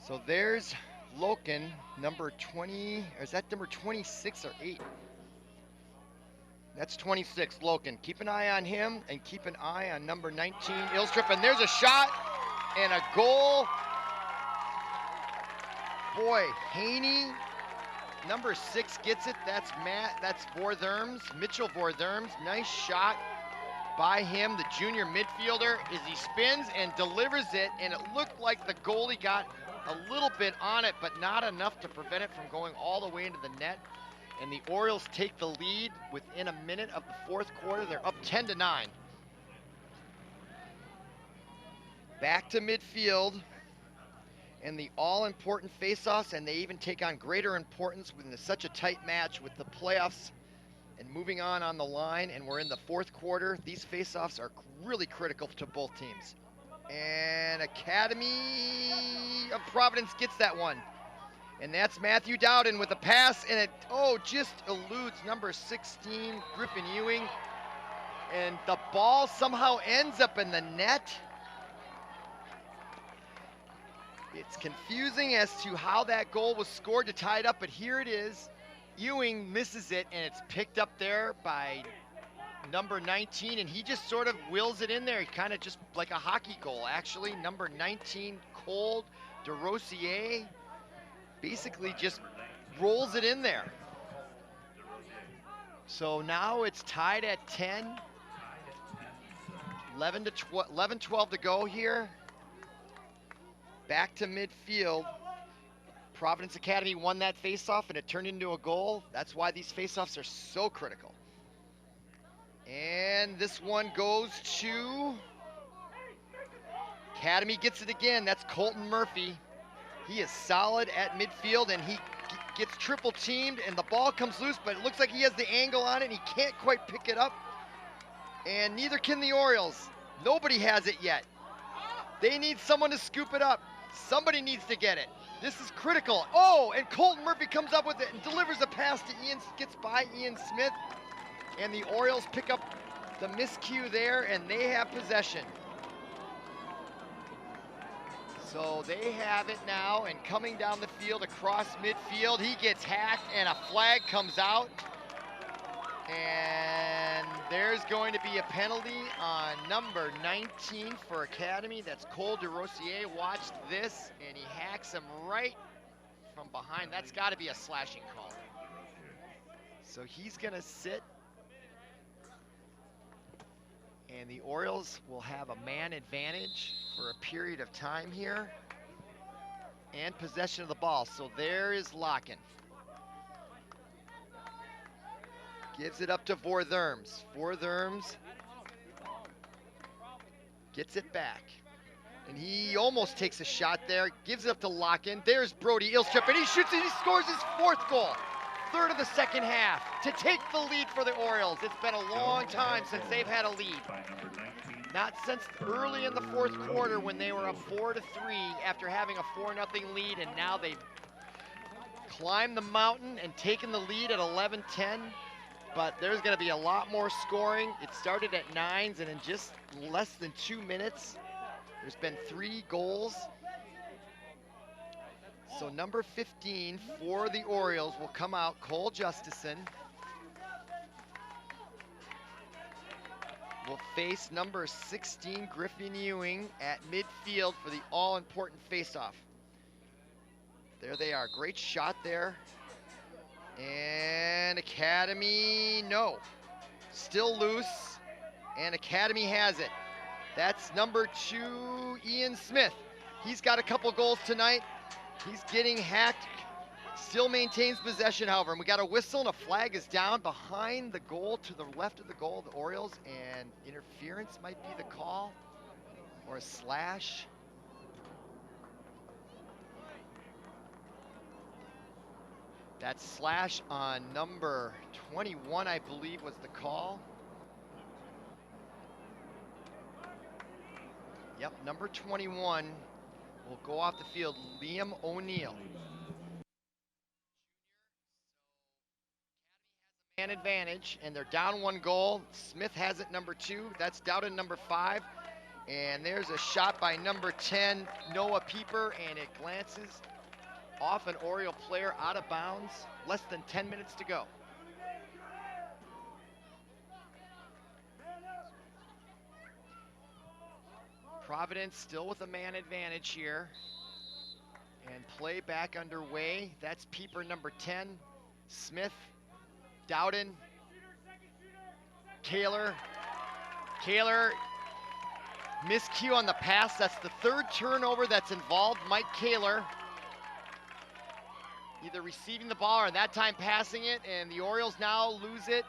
So there's Loken, number 20, or is that number 26 or 8? That's 26, Loken. Keep an eye on him, and keep an eye on number 19, Ilstrup. And there's a shot and a goal. Boy, Haney, number 6 gets it. That's Bortherms, Mitchell Bortherms. Nice shot. by him, the junior midfielder, as he spins and delivers it, and it looked like the goalie got a little bit on it, but not enough to prevent it from going all the way into the net. And the Orioles take the lead within a minute of the fourth quarter. They're up 10-9. Back to midfield, and the all-important face-offs, and they even take on greater importance when there's such a tight match with the playoffs and moving on the line, and we're in the fourth quarter. These face-offs are really critical to both teams. And Academy of Providence gets that one. And that's Matthew Dowden with a pass, and it, just eludes number 16, Griffin Ewing. And the ball somehow ends up in the net. It's confusing as to how that goal was scored to tie it up, but here it is. Ewing misses it, and it's picked up there by number 19, and he just sort of wills it in there, kind of just like a hockey goal, actually. Number 19, Cole DeRosier, basically just rolls it in there. So now it's tied at 10, 11-12 to go here. Back to midfield. Providence Academy won that faceoff, and it turned into a goal. That's why these faceoffs are so critical. And this one goes to Academy, gets it again. That's Colton Murphy. He is solid at midfield, and he gets triple teamed, and the ball comes loose, but it looks like he has the angle on it, and he can't quite pick it up. And neither can the Orioles. Nobody has it yet. They need someone to scoop it up. Somebody needs to get it. This is critical. And Colton Murphy comes up with it and delivers a pass to Ian, gets by Ian Smith, and the Orioles pick up the miscue there, and they have possession. So they have it now, and coming down the field across midfield, he gets hacked, and a flag comes out. And there's going to be a penalty on number 19 for Academy. That's Cole DeRosier. Watch this, and he hacks him right from behind. That's got to be a slashing call. So he's going to sit, and the Orioles will have a man advantage for a period of time here and possession of the ball. So there is Locken. Gives it up to Vortherms. Vortherms gets it back. And he almost takes a shot there. Gives it up to Locken. There's Brody Ilstrup, and he shoots and he scores his fourth goal. Third of the second half to take the lead for the Orioles. It's been a long time since they've had a lead. Not since early in the fourth quarter when they were up 4-3 after having a 4-0 lead, and now they've climbed the mountain and taken the lead at 11-10. But there's going to be a lot more scoring. It started at 9s, and in just less than 2 minutes, there's been 3 goals. So number 15 for the Orioles will come out, Cole Justison. Will face number 16, Griffin Ewing, at midfield for the all-important faceoff. There they are. Great shot there. And Academy, no. Still loose, and Academy has it. That's number 2, Ian Smith. He's got a couple goals tonight. He's getting hacked. Still maintains possession, however. And we got a whistle, and a flag is down behind the goal to the left of the goal, the Orioles, and interference might be the call, or a slash. That slash on number 21, I believe, was the call. Yep, number 21 will go off the field, Liam O'Neill. Man advantage, and they're down 1 goal. Smith has it, number 2. That's Dowden, number 5. And there's a shot by number 10, Noah Pieper, and it glances off an Oriole player out of bounds. Less than 10 minutes to go. Providence still with a man advantage here. And play back underway. That's Pieper, number 10. Smith, Dowden, Taylor. Kaler, miscue on the pass. That's the third turnover that's involved Mike Kaler. Either receiving the ball or that time passing it, and the Orioles now lose it.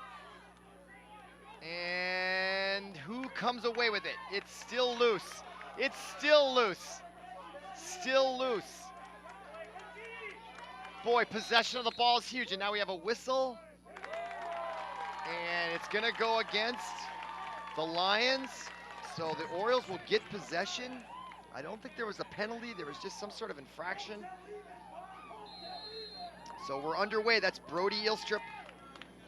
And who comes away with it? It's still loose. It's still loose. Still loose. Boy, possession of the ball is huge, and now we have a whistle. And it's gonna go against the Lions. So the Orioles will get possession. I don't think there was a penalty. There was just some sort of infraction. So we're underway. That's Brody Ilstrup.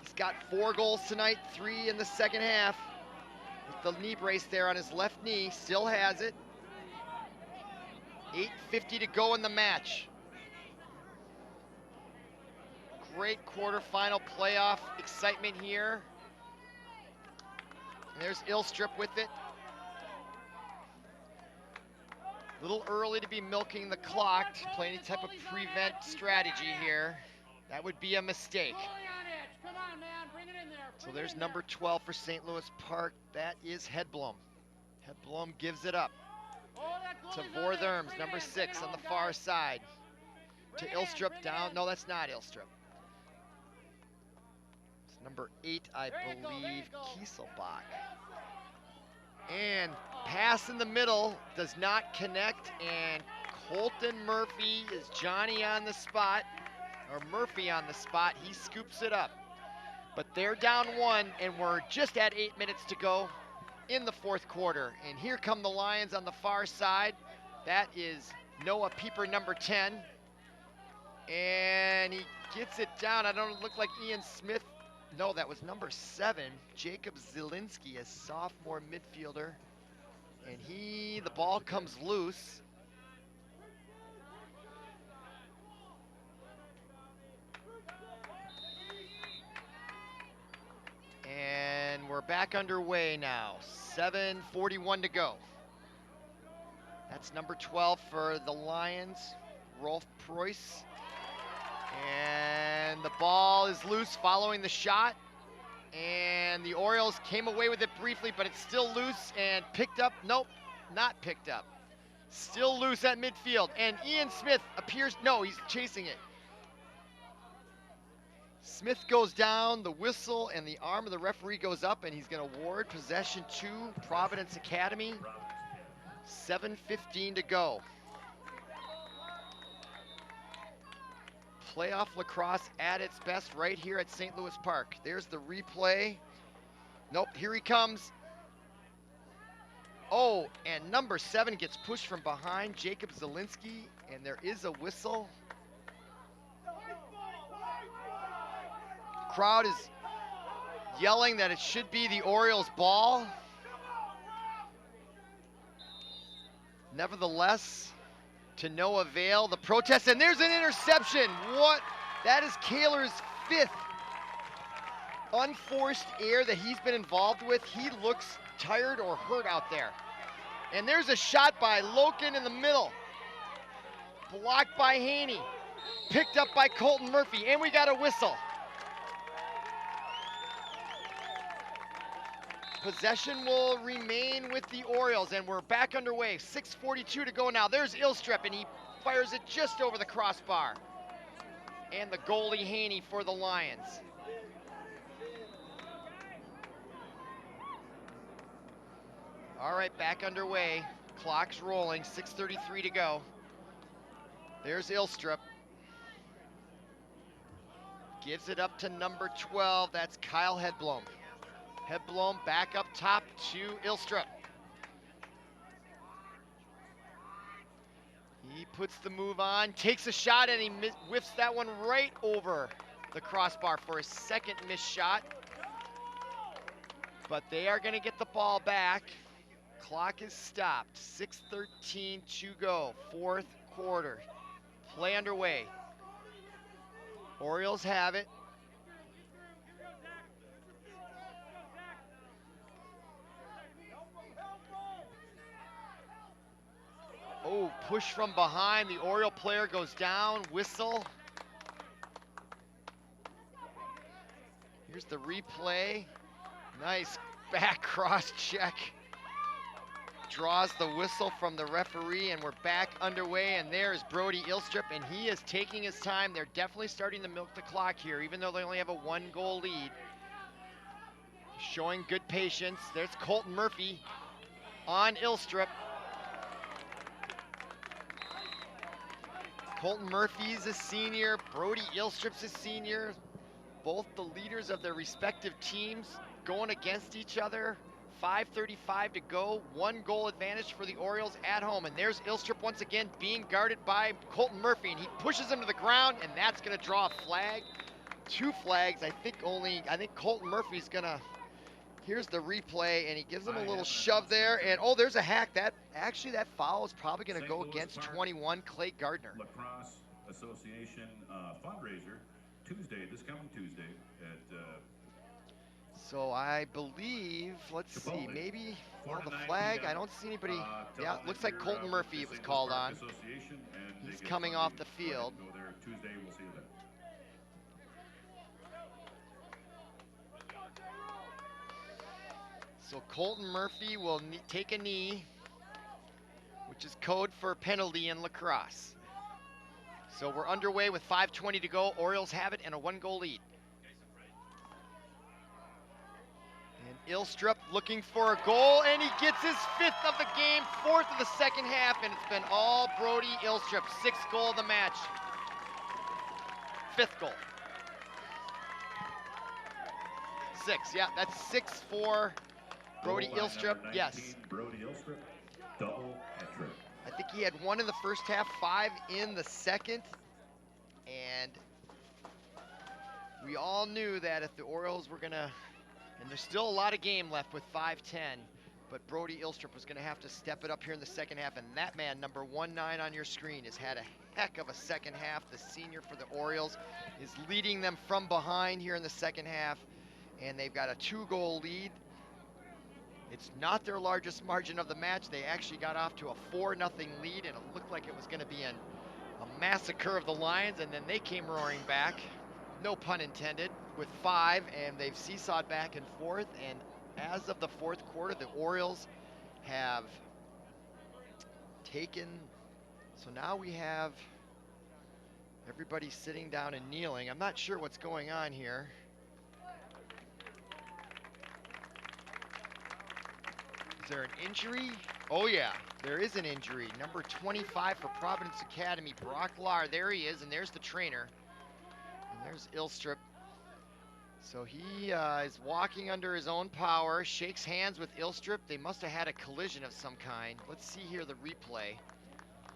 He's got 4 goals tonight, 3 in the second half. With the knee brace there on his left knee, still has it. 8:50 to go in the match. Great quarterfinal playoff excitement here. And there's Ilstrup with it. A little early to be milking the clock to play any type of prevent strategy here. That would be a mistake. So there's number 12 for St. Louis Park. That is Hedblom. Hedblom gives it up to Vortherms, number 6 on the far side. To Ilstrup down. No, that's not Ilstrup. It's number 8, I believe, Kieselbach. And pass in the middle does not connect, and Colton Murphy is Johnny on the spot, or Murphy on the spot. He scoops it up. But they're down 1, and we're just at 8 minutes to go in the 4th quarter. And here come the Lions on the far side. That is Noah Pieper, number 10. And he gets it down. I don't look like Ian Smith. No, that was number 7, Jacob Zielinski, a sophomore midfielder. And the ball comes loose. And we're back underway now, 7:41 to go. That's number 12 for the Lions, Rolf Preuss. And the ball is loose following the shot. And the Orioles came away with it briefly, but it's still loose and picked up. Nope, not picked up. Still loose at midfield. And Ian Smith appears, no, he's chasing it. Smith goes down, the whistle and the arm of the referee goes up, and he's going to award possession to Providence Academy. 7:15 to go. Playoff lacrosse at its best right here at St. Louis Park. There's the replay. Nope, here he comes. Oh, and number 7 gets pushed from behind, Jacob Zielinski, and there is a whistle. Crowd is yelling that it should be the Orioles' ball. Nevertheless, to no avail, the protest, and there's an interception. What? That is Kaler's 5th unforced error that he's been involved with. He looks tired or hurt out there. And there's a shot by Loken in the middle. Blocked by Haney. Picked up by Colton Murphy, and we got a whistle. Possession will remain with the Orioles, and we're back underway. 6:42 to go now. There's Ilstrup, and he fires it just over the crossbar. And the goalie Haney for the Lions. All right, back underway. Clock's rolling, 6:33 to go. There's Ilstrup. Gives it up to number 12, that's Kyle Hedblom. Hedblom back up top to Ilstrup. He puts the move on, takes a shot, and he whiffs that one right over the crossbar for his 2nd missed shot. But they are gonna get the ball back. Clock is stopped, 6:13 to go, 4th quarter. Play underway. Orioles have it. Oh, push from behind. The Oriole player goes down. Whistle. Here's the replay. Nice back cross check. Draws the whistle from the referee, and we're back underway, and there's Brody Ilstrup, and he is taking his time. They're definitely starting to milk the clock here, even though they only have a 1-goal lead. Showing good patience. There's Colton Murphy on Ilstrup. Colton Murphy's a senior, Brody Ilstrup's a senior. Both the leaders of their respective teams going against each other. 5:35 to go, 1-goal advantage for the Orioles at home. And there's Ilstrup once again being guarded by Colton Murphy, and he pushes him to the ground, and that's gonna draw a flag. 2 flags, I think Colton Murphy's gonna, here's the replay, and he gives him a little shove there, and oh, there's a hack. That foul is probably gonna go against 21, Clay Gardner. Lacrosse Association fundraiser, this coming Tuesday at So I believe, let's see, maybe, well, the flag, I don't see anybody. Yeah, looks like Colton Murphy it was called on. He's coming off the field. Go there Tuesday, we'll see you then. So Colton Murphy will take a knee, which is code for penalty in lacrosse. So we're underway with 5:20 to go. Orioles have it and a 1-goal lead. And Ilstrup looking for a goal, and he gets his 5th of the game, 4th of the second half, and it's been all Brody Ilstrup. 6th goal of the match. 5th goal. 6, yeah, that's 6 for Brody Goal line Ilstrup, number 19, yes. Brody Ilstrup, double hat-trick. I think he had 1 in the first half, 5 in the second. And we all knew that if the Orioles were gonna, and there's still a lot of game left with 5:10, but Brody Ilstrup was gonna have to step it up here in the second half, and that man, number 19 on your screen, has had a heck of a second half. The senior for the Orioles is leading them from behind here in the second half, and they've got a 2-goal lead. It's not their largest margin of the match. They actually got off to a 4-0 lead, and it looked like it was going to be a massacre of the Lions, and then they came roaring back, no pun intended, with 5, and they've seesawed back and forth. And as of the 4th quarter, the Orioles have taken, so now we have everybody sitting down and kneeling. I'm not sure what's going on here. Is there an injury? Oh yeah, there is an injury. Number 25 for Providence Academy, Brock Lahr. There he is, and there's the trainer. And there's Ilstrup. So he is walking under his own power, shakes hands with Ilstrup. They must have had a collision of some kind. Let's see here the replay.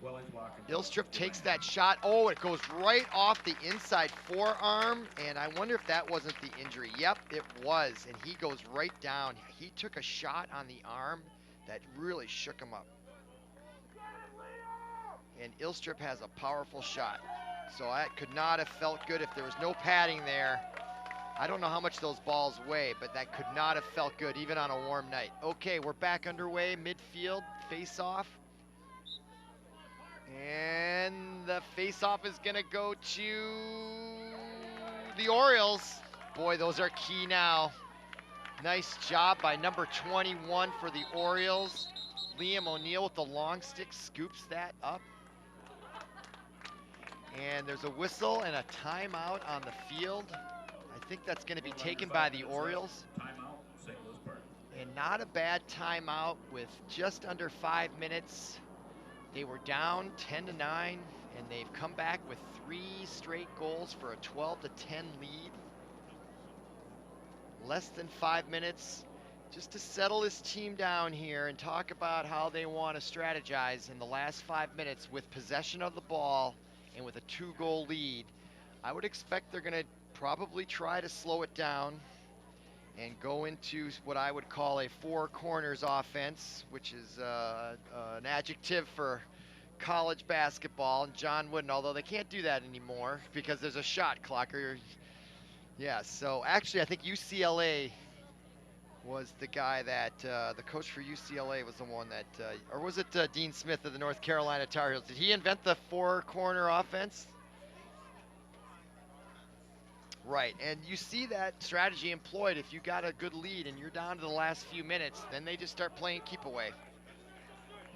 Well, he's walking. Ilstrup takes that shot. Oh, it goes right off the inside forearm, and I wonder if that wasn't the injury. Yep, it was, and he goes right down. He took a shot on the arm that really shook him up. And Ilstrup has a powerful shot. So that could not have felt good if there was no padding there. I don't know how much those balls weigh, but that could not have felt good even on a warm night. Okay, we're back underway, midfield, face-off. And the face-off is gonna go to the Orioles. Boy, those are key now. Nice job by number 21 for the Orioles. Liam O'Neill with the long stick scoops that up. And there's a whistle and a timeout on the field. I think that's gonna be taken by the Orioles. Timeout, St. Louis Park. And not a bad timeout with just under 5 minutes. They were down 10-9, and they've come back with 3 straight goals for a 12-10 lead. Less than 5 minutes just to settle this team down here and talk about how they want to strategize in the last 5 minutes with possession of the ball and with a 2-goal lead. I would expect they're going to probably try to slow it down and go into what I would call a 4 corners offense, which is an adjective for college basketball and John Wooden, although they can't do that anymore because there's a shot clock. Yeah, so actually I think UCLA was the guy that, the coach for UCLA was the one that, or was it Dean Smith of the North Carolina Tar Heels? Did he invent the 4 corner offense? Right, and you see that strategy employed. If you got a good lead and you're down to the last few minutes, then they just start playing keep away.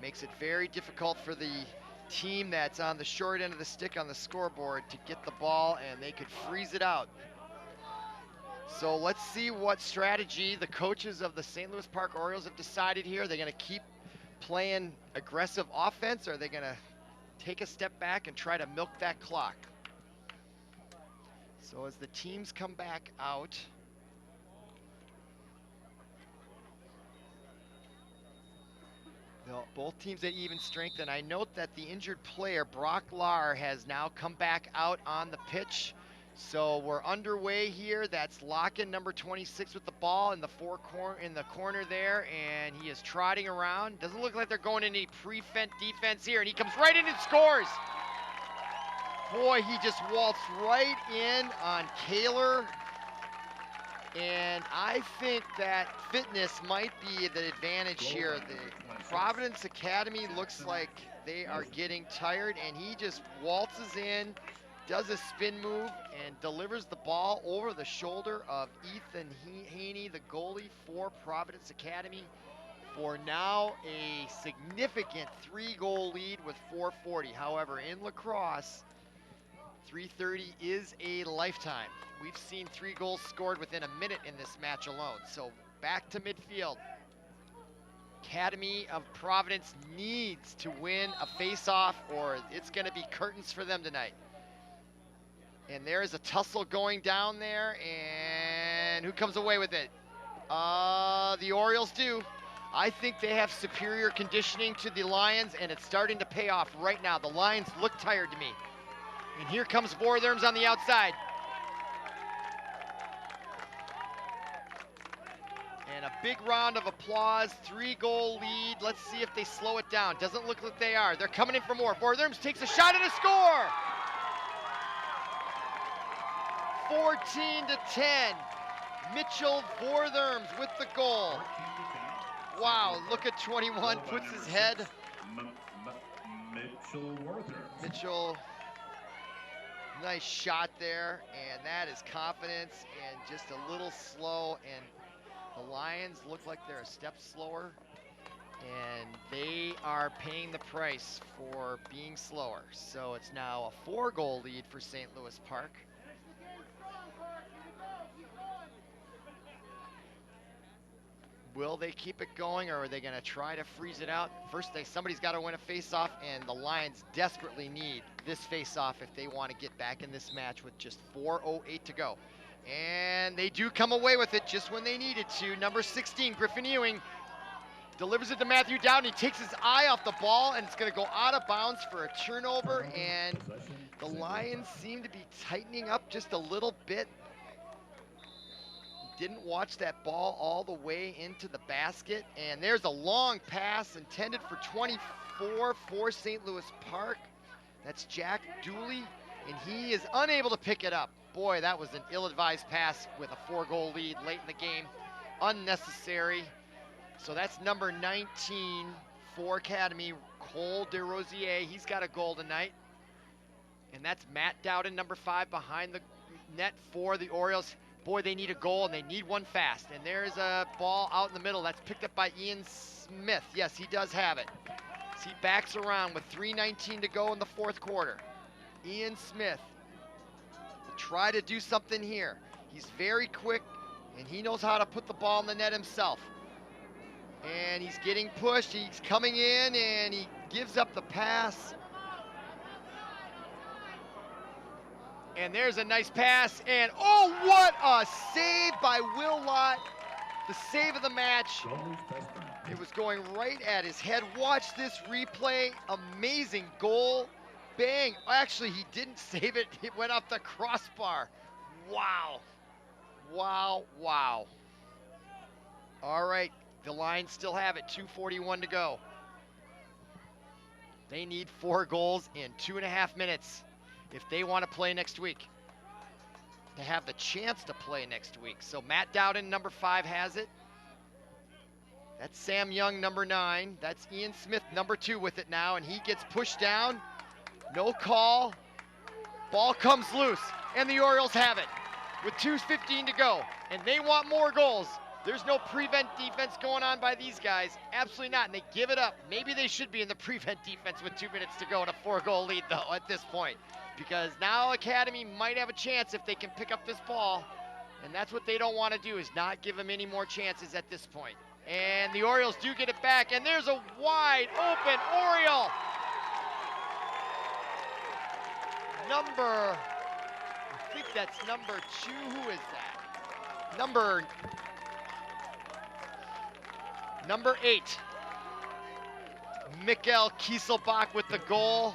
Makes it very difficult for the team that's on the short end of the stick on the scoreboard to get the ball, and they could freeze it out. So let's see what strategy the coaches of the St. Louis Park Orioles have decided here. They're going to keep playing aggressive offense, or are they going to take a step back and try to milk that clock? So as the teams come back out, both teams at even strength, and I note that the injured player, Brock Lahr, has now come back out on the pitch. So we're underway here. That's Locken, number 26, with the ball in the corner there, and he is trotting around. Doesn't look like they're going into any prevent defense here, and he comes right in and scores. Boy, he just waltzed right in on Kaler. And I think that fitness might be the advantage here. The Providence Academy looks like they are getting tired, and he just waltzes in, does a spin move, and delivers the ball over the shoulder of Ethan Haney, the goalie for Providence Academy, for now a significant 3-goal lead with 4:40. However, in lacrosse, 3:30 is a lifetime. We've seen 3 goals scored within a minute in this match alone. So back to midfield. Academy of Providence needs to win a face-off, or it's going to be curtains for them tonight. And there's a tussle going down there, and who comes away with it? The Orioles do. I think they have superior conditioning to the Lions, and it's starting to pay off right now. The Lions look tired to me. And here comes Vortherms on the outside. And a big round of applause, 3-goal lead. Let's see if they slow it down. Doesn't look like they are. They're coming in for more. Vortherms takes a shot and a score. 14-10. Mitchell Vortherms with the goal. Wow, look at 21, puts his head. Mitchell, nice shot there, and that is confidence and just a little slow, and the Lions look like they're a step slower, and they are paying the price for being slower. So it's now a 4-goal lead for St. Louis Park. Will they keep it going, or are they going to try to freeze it out? First, somebody's got to win a face-off, and the Lions desperately need this face-off if they want to get back in this match with just 4:08 to go. And they do come away with it just when they needed to. Number 16, Griffin Ewing, delivers it to Matthew Dowd. He takes his eye off the ball, and it's going to go out of bounds for a turnover, and the Lions seem to be tightening up just a little bit. Didn't watch that ball all the way into the basket, and there's a long pass intended for 24 for St. Louis Park. That's Jack Dooley, and he is unable to pick it up. Boy, that was an ill-advised pass with a 4-goal lead late in the game. Unnecessary. So that's number 19 for Academy, Cole DeRosier. He's got a goal tonight. And that's Matt Dowden, number 5, behind the net for the Orioles. Boy, they need a goal, and they need one fast. And there's a ball out in the middle. That's picked up by Ian Smith. Yes, he does have it. So he backs around with 3:19 to go in the 4th quarter. Ian Smith will try to do something here. He's very quick, and he knows how to put the ball in the net himself. And he's getting pushed. He's coming in, and he gives up the pass. And there's a nice pass, and oh, what a save by Will Lott. The save of the match. It was going right at his head. Watch this replay. Amazing goal. Bang. Actually, he didn't save it. It went off the crossbar. Wow. Wow, wow. All right, the Lions still have it. 2:41 to go. They need 4 goals in 2.5 minutes. If they want to play next week, to have the chance to play next week. So Matt Dowden, number 5, has it. That's Sam Young, number 9. That's Ian Smith, number 2, with it now, and he gets pushed down. No call. Ball comes loose, and the Orioles have it. with 2:15 to go, and they want more goals. There's no prevent defense going on by these guys. Absolutely not, and they give it up. Maybe they should be in the prevent defense with 2 minutes to go and a 4-goal lead, though, at this point. Because now Academy might have a chance if they can pick up this ball, and that's what they don't want to do, is not give them any more chances at this point. And the Orioles do get it back, and there's a wide open Oriole. I think that's number 2. Who is that? Number 8. Mikkel Kieselbach with the goal.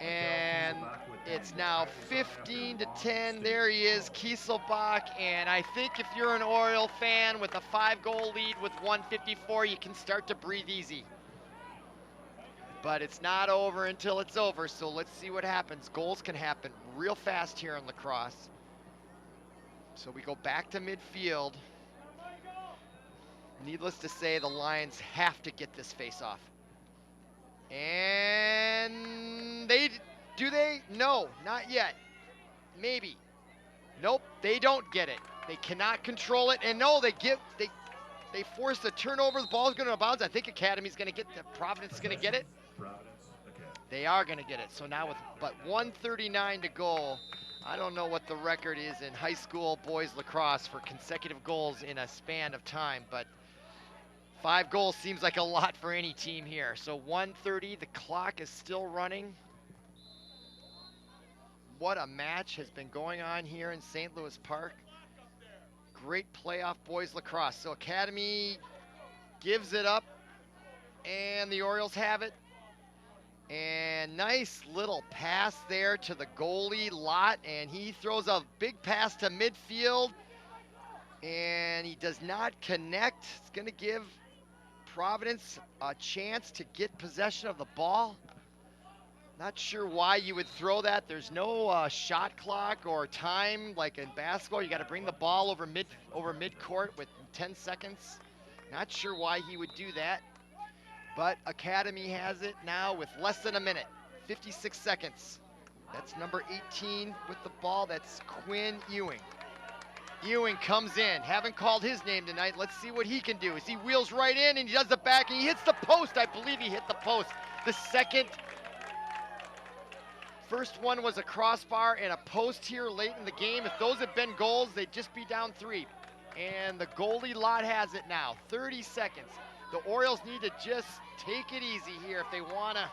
And it's now 15-10. There he is, Kieselbach. And I think if you're an Oriole fan with a 5-goal lead with 1:54, you can start to breathe easy. But it's not over until it's over, so let's see what happens. Goals can happen real fast here in Lacrosse. So we go back to midfield. Needless to say, the Lions have to get this face-off. And do they? No, not yet. Maybe. Nope, they don't get it. They cannot control it, and no, they force the turnover. The ball's going to bounce. I think Academy's going to get Providence is going to get it. They are going to get it. So now with but 1:39 to go, I don't know what the record is in high school boys lacrosse for consecutive goals in a span of time, but 5 goals seems like a lot for any team here. So 1:30, the clock is still running. What a match has been going on here in St. Louis Park. Great playoff boys lacrosse. So Academy gives it up, and the Orioles have it. And nice little pass there to the goalie, Lott, and he throws a big pass to midfield, and he does not connect. It's going to give Providence a chance to get possession of the ball. Not sure why you would throw that. There's no shot clock or time like in basketball. You got to bring the ball over midcourt with 10 seconds. Not sure why he would do that. But Academy has it now with less than a minute, 56 seconds. That's number 18 with the ball. That's Quinn Ewing. Ewing comes in. Haven't called his name tonight. Let's see what he can do. As he wheels right in and he does the back and he hits the post. I believe he hit the post. The first one was a crossbar and a post here late in the game. If those had been goals, they'd just be down 3. And the goalie Lott has it now, 30 seconds. The Orioles need to just take it easy here if they want to.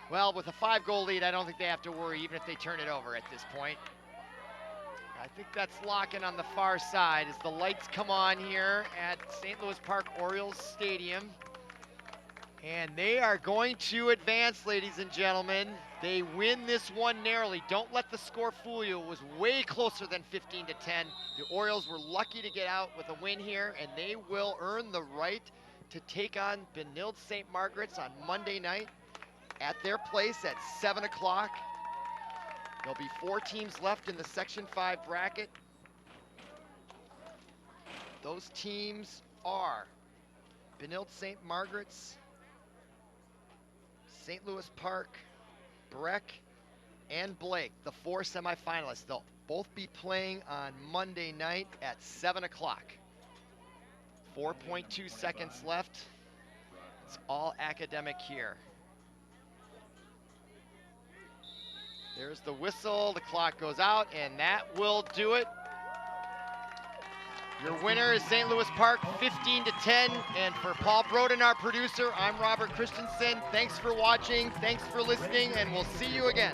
Well, with a 5-goal lead, I don't think they have to worry even if they turn it over at this point. I think that's locking on the far side as the lights come on here at St. Louis Park Orioles Stadium. And they are going to advance, ladies and gentlemen. They win this one narrowly. Don't let the score fool you. It was way closer than 15-10. The Orioles were lucky to get out with a win here, and they will earn the right to take on Benilde St. Margaret's on Monday night at their place at 7 o'clock. There'll be 4 teams left in the Section 5 bracket. Those teams are Benilde St. Margaret's, St. Louis Park, Breck, and Blake, the 4 semifinalists. They'll both be playing on Monday night at 7 o'clock. 4.2 seconds left. It's all academic here. There's the whistle, the clock goes out, and that will do it. Your winner is St. Louis Park, 15-10. And for Paul Broden, our producer, I'm Robert Christensen. Thanks for watching, thanks for listening, and we'll see you again.